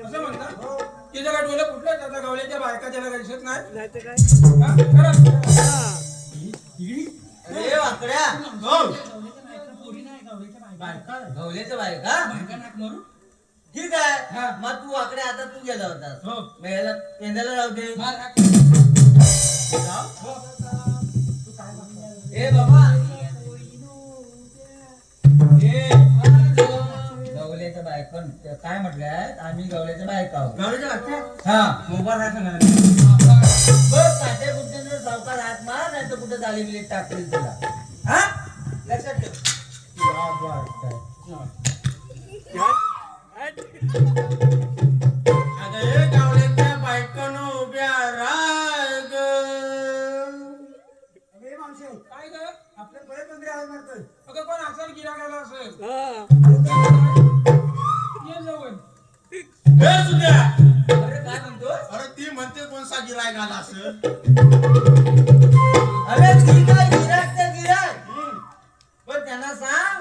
असं म्हणतात. तिच्या काय डोळे फुटले आता गावल्याच्या बायका त्याला काही दिसत नाही. हा? खरं? अरे वाकड्या. हो. बायका आहे. गवळीचं बाय का? बायका नाक मारू? ठीक आहे. हा. मग तू वाकडे आता तू गेला होतास. हो. मग याला पेंद्याला राहू दे. मार नाक. हो. ए बाबा. गवल्याच्या बायका काय म्हटल्यात? आम्ही गवल्याच्या बायका आहोत. गावडीच्या बायका? हा. मोबाईल आहे का नाही? बघ काट्या कुठे सावकार हात मार नाही तर कुठे झाली मिली टाकतील तुला. हा? लक्षात ठेव. तुला बायका. अगं हे गावड्याच्या बायकांनो उभ्या राहा ग. अरे मावशे. काय ग? आपल्या परत मंदिर आवाज मारतोय. अगं कोण असेल गिराकाला असेल. ये जवळ. हे सुद्या. अरे काय म्हणतो? अरे ती म्हणते कोणसा गिरायक आला असं. अरे ती काय गिराक ते गिराक. पण त्यांना सांग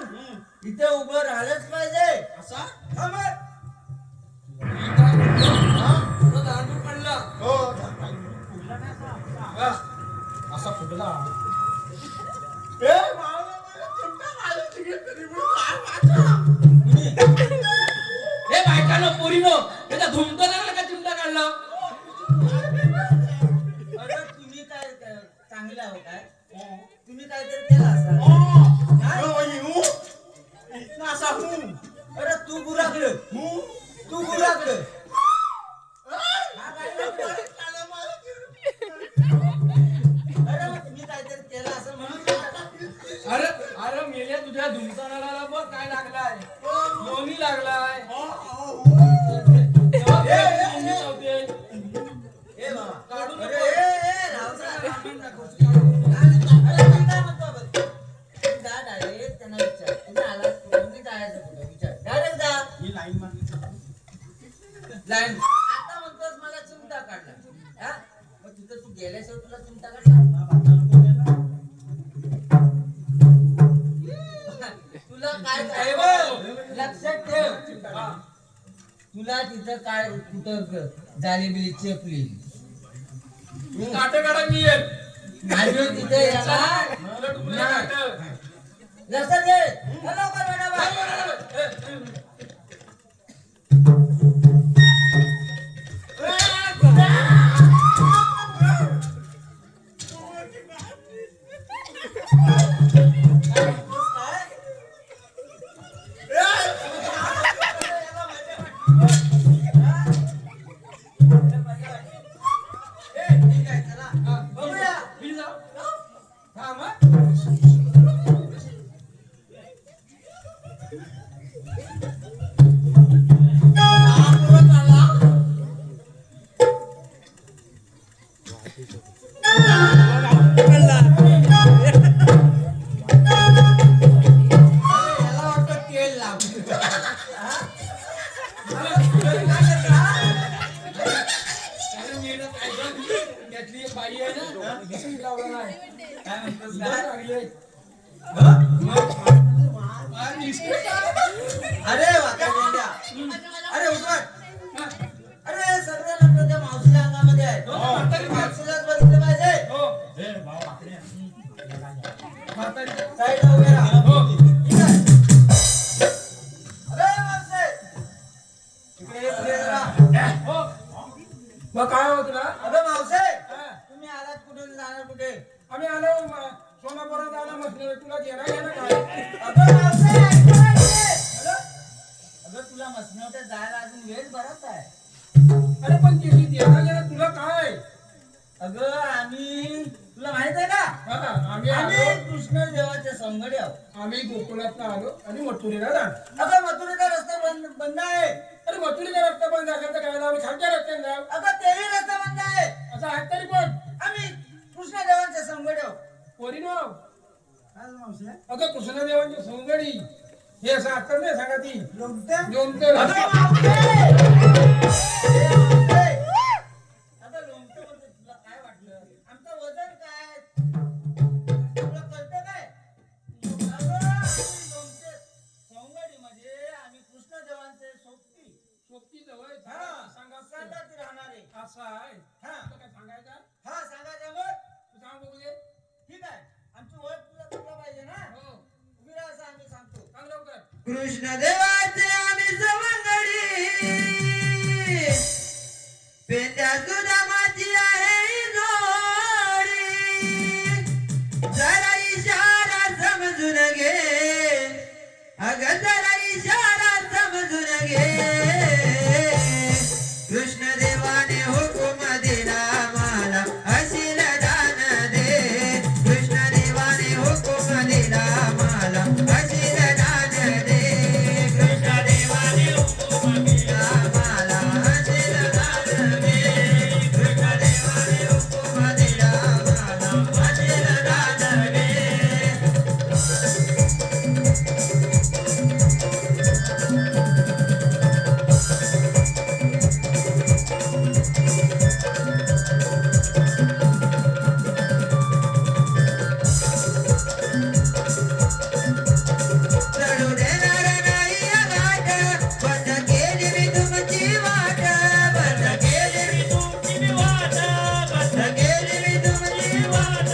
इथे उभं राहिलंच पाहिजे. असा? हा मग. तुझा दांडू पडला. हो. फुगला नाही असा. हा. असा फुटला. ए बाबा, मला चिमटा घालून तिकडे तरी मी काय वाचा? हे बायकांनो पोरीनो त्याचा धुमता लागला का चिमटा काढला. अरे तुम्ही काय चांगले आहो काय? तुम्ही काहीतरी केलं असाल. इतना असा हूं. अरे तू गुराकडे. हूं. तू गुराकडे. अरे मग तुम्ही काहीतरी केलं असं म्हणून अरे अरे मेल्या तुझ्या धुमता नाला बघ काय लागलाय. लोणी लागलाय. तेव्हा ए, लोणी लावते. ए बाबा. काढून अरे नको. ए राहू दे. काढून टाकू. अरे मी काय म्हणतो बघ. तू जा direct त्यांना विचार. तुम्ही आलात तुम्ही जायचं कुठं विचार. Direct जा. ही लाईन मारली. लाईन. आता म्हणतोस मला चिमटा काढला. हा? मग तिथं तू गेल्याशिवाय तुला चिमटा काढला. तुला काय काय बघ. लक्षात ठेव. तुला तिथं काय कुठं झाली बिली चेपली. काटे काढा मी येईल. नाही तिथे याला. मला डुबलं काटं. लक्षात घे. हॅलो कर मॅडम. काय पुरत आला. याला वाटतं तेल लाव. अरे मी ना काय गं, त्यातली एक बाई आहे ना, दिसून लावला नाही. काय म्हणतोस इथं काय? लागली आहे. आणि दिसते. अरे वाका गोंड्या. अरे उठट. अरे सगळं लग्न त्या मावशीच्या अंगामध्ये आहे. मावशीलाच बघितलं पाहिजे. हो. साईडला उभे राहा. हो. ठीक आहे. अरे मावशे. इकडे ये, पुढे जरा. हो. मग काय होत ना, अगं मावशे, हा. तुम्ही आलात कुठून जाणार कुठे? आम्ही आलो सोनापुरात आलो म्हटलं तुला घेणार घेणार काय. अगं मावशे, ऐकू ऐकते. अगं तुला मसनवट्यात जायला अजून वेळ बराच आहे. अरे पण त्याची देणार घेणार तुला काय. अगं आम्ही तुला माहित आहे का? हा, आम्ही आम्ही आलो, कृष्णदेवाचे संगडी आहोत. आम्ही गोकुळात आलो आणि मथुरेला जाणार. अगं मथुरेचा रस्ता बंद आहे. अरे मथुरेचा रस्ता बंद असेल तर काय आम्ही खालच्या रस्त्याने जाऊ. अगं तेही रस्ता बंद आहे. असं आहे तरी पण आम्ही कृष्णदेवांचे संगडी आहोत. पोरीनो, काय मावशी अगं कृष्णदेवांची सोंगडी हे असं आता नाही सांगा ती लोमत्या दोन अगं मावशे! ए मावशे! अगं लोमतं म्हणजे तुला काय वाटलं? आमचं वजन काय? तुला कळतं काय? अगं आम्ही लोमते संगडीमध्ये आम्ही कृष्णदेवांचे सोबती. सोबती जवळ हा, सांगा संगती राहणारे. असं आहे. हा. तुला काय सांगायचं. हा सांगायचं मग. तू सांग बघू दे. ठीक आहे. आमची ओळख तुला तुला पाहिजे ना? हो, उभी राहा असं आम्ही सांगतो. सांग लवकर. कृष्ण देवाचे आम्ही सवंगडी पेंड्या सुदामाची आहे जोडी जरा इशारा समजून घे अगं जरा इशारा समजून घे कृष्ण देवाने हुकुम दिला मला अशील दान दे कृष्ण देवाने हुकुम दिला मला अशील दान दे कृष्ण देवाने हुकुम दिला मला अशील दान दे कृष्ण देवाने हुकुम दिला मला अशील दान दे चढू देणार नाही गाठ बंद केली मी तुमची वाट बंद केली मी तुमची वाट बंद केली मी तुमची वाट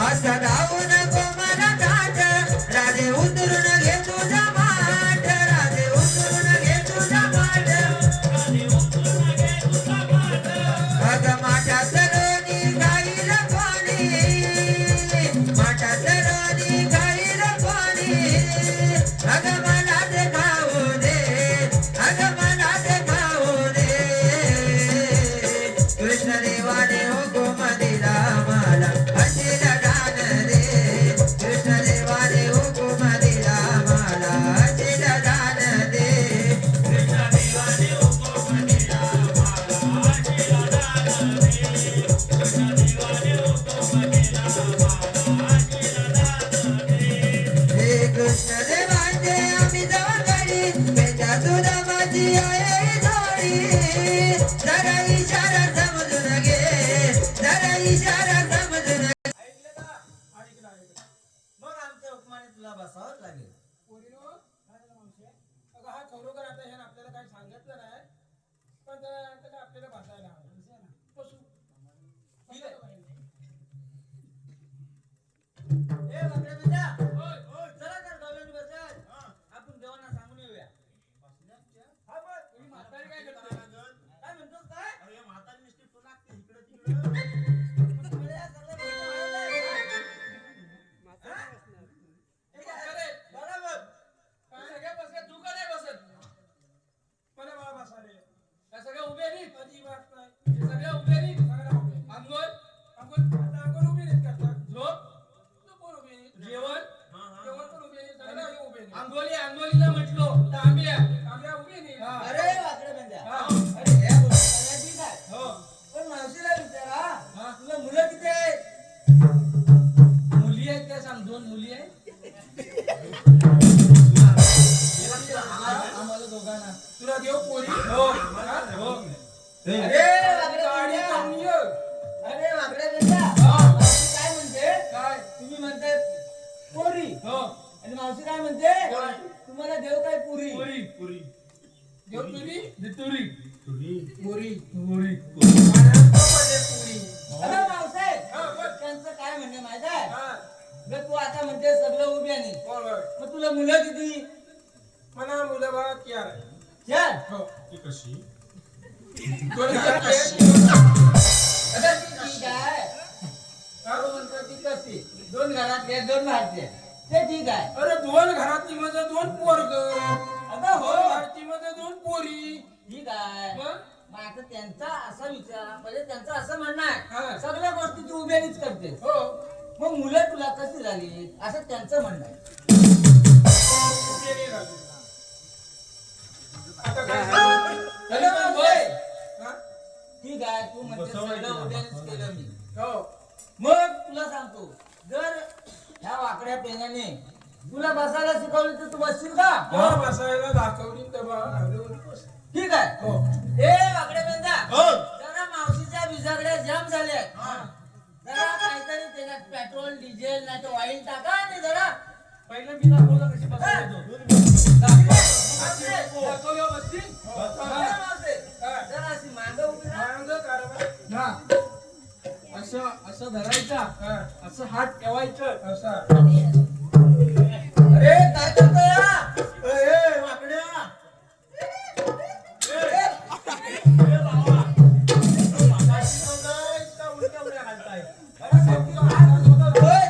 असं धावू नको मला ताट राधे उतरून घे तुझा माठ राधे उतरून घे तुझा माठ राधे उतरून घे तुझा माठ अगं माझ्या सरोनी गाईल कोणी माझ्या सरोनी गाईल कोणी अगं मला ते खाऊ दे अगं मला ते खाऊ दे कृष्ण देवाने हुकुम दिला मला अशील दान दे कृष्ण देवाने हुकुम दिला मला अशील दान दे कृष्ण देवाने हुकुम दिला मला अशील दान दे कृष्ण देवाने हुकुम दिला मला अशील दान दे हे कृष्ण देवाचे आम्ही जवळकडे बेटा तुझा माझी आहे जोडी जरा इशारा समजून घे जरा इशारा समजून घे. ऐकलं का? ऐकलं, ऐकलं. मग आमच्या हुकमाने तुला बसावंच लागेल. पोरीनो, अगं हा खरोखर आता हे आपल्याला काही सांगितलं नाही पण त्याला आपल्याला बसायला हवं. बसू. ठीक आहे. ए बापरे बेटा. होय. चला तर गवळणी बसेल. आपण देवांना सांगून येऊया. हा बघ. तुम्ही म्हातारी काय करता. काय म्हणतोस काय? मग तुम्हाला या सगळ्या गोष्टी माहित आहे का? हा? ठीक आहे. अरे. बरोबर. काय सगळ्या बसल्या तू का नाही बसत. मला बाळा बसाले त्या सगळ्या उभे नाही अजिबात नाही. हे सगळ्या उभे नाही सगळ्या उभे. अंघोळ अंघोळ आता अंघोळ उभे नाही करतात. झोप झोप पण उभे नाही. जेवण जेवण पण उभे नाही. सगळ्या उभे नाही. आंघोळीला देव पोरी हो. हा? अरे वाकडे गाडी बोंड्या. करून ये. अरे वाकडे बोंड्या. मावशी काय म्हणते काय तुम्ही म्हणताय पोरी हो आणि मावशी काय म्हणते पोरी. तुम्हाला देव काय पुरी देव तुरी दितुरी पोरी तुरी अरे मावसे हा, बोल. त्यांचं काय म्हणणे माहित आहे हा, ग तू आता म्हणते सगळं उभी आणि बोल, बोल. मग तुला मुलं किती मला मुलं बाळा चार आहे. चार हो ती कशी दोन घरात आहेत. अगं ती ठीक आहे हा? तो म्हणतो ती कशी दोन घरातले दोन बाहेरचे ते ठीक आहे अरे दोन घरातली माझं दोन पोरग अगं हो घरची माझं दोन पोरी ठीक आहे मग? मग आता त्यांचा असा विचार म्हणजे त्यांचं असं म्हणणं हा. आहे सगळ्या गोष्टी तू उभ्यानीच करते हो मग मुलं तुला कशी झाली असं त्यांचं म्हणणं आहे ते नाही राहिलं. आता काय सांगू? अगं मावशे, हा? ठीक आहे तू म्हणते सगळं उभ्यानीच केलं मी हो मग तुला सांगतो जर ह्या वाकड्या पेनाने तुला बसायला शिकवलं तर तू बसशील का वर बसायला दाखवली तर बा हलवून बस. ठीक आहे हो ए वाकड्या पेंदा हो जरा मावशीच्या बिजागड्या जाम झाल्या जरा काहीतरी त्याच्यात पेट्रोल डिझेल नाही तर ऑइल टाका आणि जरा पहिलं मी दाखवलं कशी बसायचो दाखवलं बसती जरा अशी मांग उभी राहा. मांग कारभार. हा असं असं धरायचा हा, असं हात ठेवायचं असा. अरे काय करतोय हा? ए वाकड्या अरे नक्की हात होय.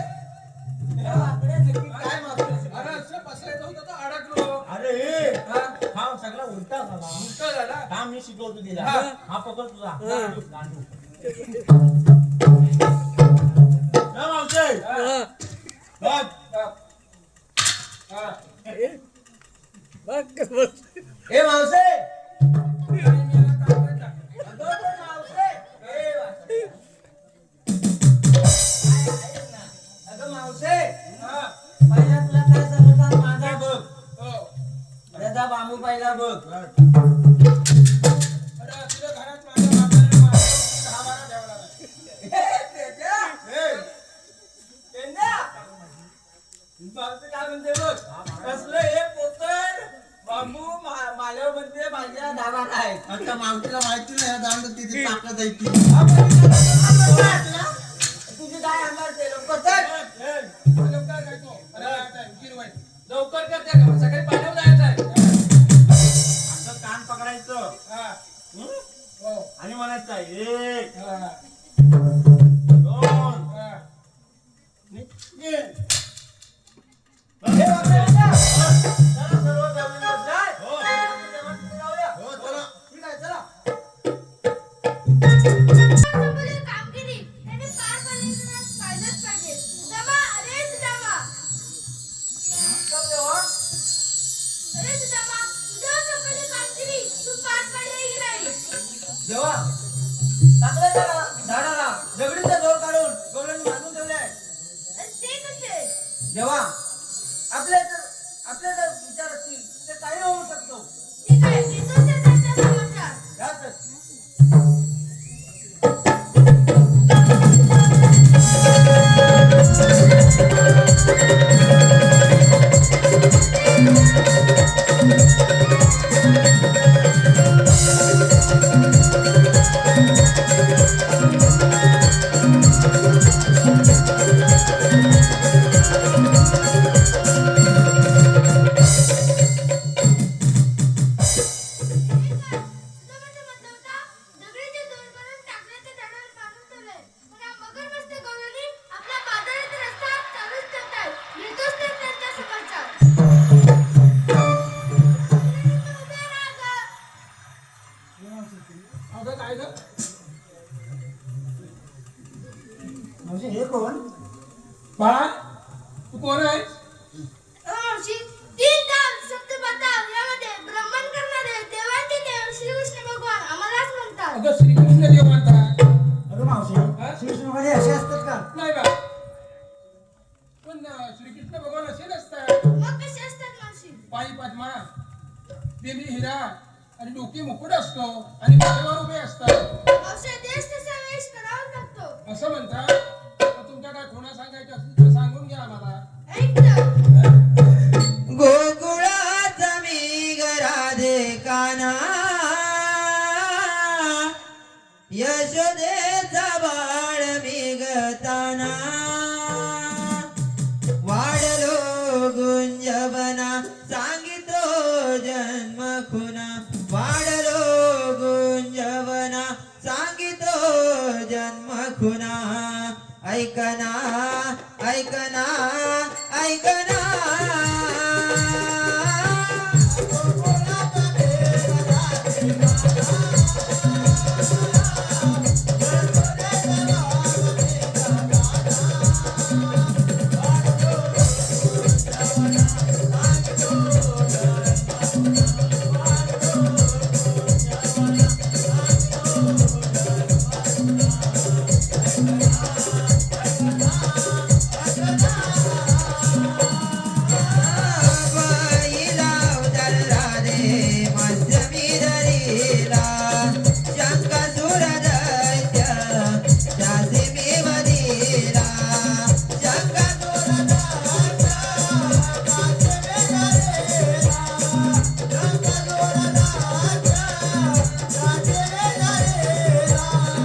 या वाकड्या नक्की काय मागतोय? अरे असं बसायचं होतं तर अडकलो. अरे हा? हा सगळा उलटा झाला उलटं झाला. हा मी शिकवतो तिला हा. हा पकड तुझा गांडू हा, मावशे हा, बघ हा. ए मावसे आणि मला ताकद टाक. अगं पण मावसे ए वाकड्या. ऐक ना. अगं मावसे हा, पहिला तुला काय सांगतात माझा बघ हो. त्याचा बांबू पहिला बघ अरे तुझ्या घरात माझ्या बापाने मारून 10-12 ठेवला नाही. काय म्हणते बघ कसलं हे पोतर बांबू माझ्या म्हणते माझ्या दाबात आहे आता मावशीला माहिती नाही या दांड तिथे ताकद आहे ती तुझी काय अंगार ते लोक चल अरे काय काय तो? अरे काय काय? गिरवाई. लवकर कर त्या कामात. सकाळी पाण्यावर जायचं आहे असं कान पकडायचं हा, हं? हो. आणि म्हणायचं एक हा, दोन हा. तीन. हे वाकडे बघा. चला सर्व जमून बसलाय. हो. आपण देवाकडे जाऊया. हो, चला. ठीक आहे चला समाजासमोरील कामगिरी त्यांनी पार पाडण्यास पाहिलंच पाहिजे. सुदामा, अरे सुदामा, नमस्कार देवा. अरे सुदामा, तुझ्यासमोरील कामगिरी तू पार पाडली की नाही? देवा टाकलं झाडाला दगडीचा जोर काढून गवळणी बांधून ठेवले अरे ते कसे? देवा आपले जर विचार असतील ते काही होऊ शकतो ठीक आहे, देतो त्याचा समाचार. यातच सुदामाचा मतलब होता, दगडीचे दोर करून टाकल्याच्या झाडावर बांधून ठेवलंय. पण हा मगरमस्त गवळणी आपल्या बाजाराचा रस्ता चालूच ठेवतायत. घेतोच ते त्यांचा समाचार. उभे राहा गं. अगं काय गं? मावशी हे कोण बाळा तू कोण आहेस? मावशी, तीन धाम सप्तपथाम यामध्ये ब्रह्मण करणारे देवांचे देव श्रीकृष्ण भगवान आम्हालाच म्हणतात. अगं श्रीकृष्ण देव म्हणतात. अगं मावशी श्रीकृष्णमध्ये असे असतात का नाही बा पण श्रीकृष्ण भगवान असे नसतात. मग कसे असतात मावशी? पायी पद्मा बेबी हिरा आणि डोकी मुकुट असतो आणि माथ्यावर उभे असतात मावशी देश तसा वेश करावाच लागतो. असं म्हणता. तर तुमच्या काय खुणा सांगायच्या असतील तर सांगून घ्या आम्हाला. ऐक तर. गोकुळाचा मी राधे काना यशोदेचा बाळ मी गताना वाढलो गुंजवना सांगितो जन्म खुना वाढलो गुंजवना सांगितो जन्म खुना ऐकना ऐकना ऐकना बैला उदर राधे मध्यमी धरीला शंकासुर दैत्य त्यासी मी वधिला शंकासुर दैत्य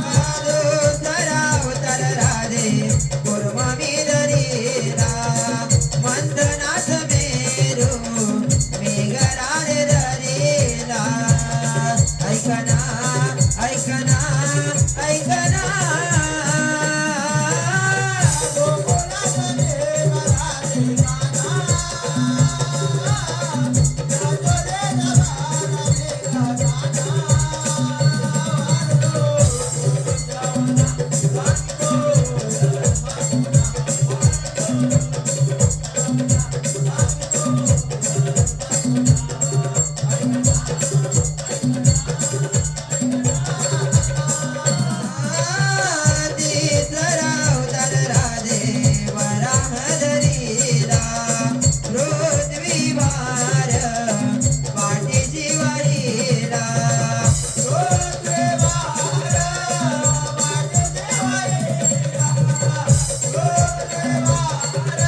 दुसरा उदर राधे कुर्म मी धरीला मंथनाथ मेरू मेघरारे धरीला ऐकना ऐकना ऐकना तिसरा उदर राधे वराह धरीला पृथ्वी भार पाठीशी वाहिला पृथ्वी भार पाठीशी वाहिला पृथ्वी भार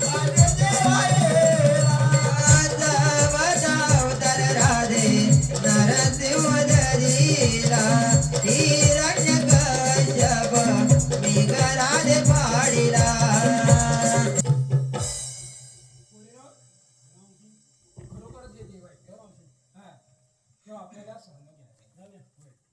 पाठीशी वाहिला जवचा उदर राधे नरसिंह धरीला हिरण्यकश्यप मेघराजे पाडिला खरोखरच हे देव आहेत. हा. तेव्हा आपल्याला सहन घ्या.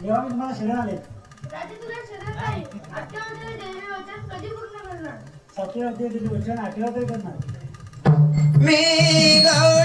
जेव्हा मी तुम्हाला शरण आले राजे तुला शरण नाही. अठ्ठावन्न देवी वचन कधी पूर्ण करणार? 7व्या अध्याय वचन 8व्या करणार मी गवळ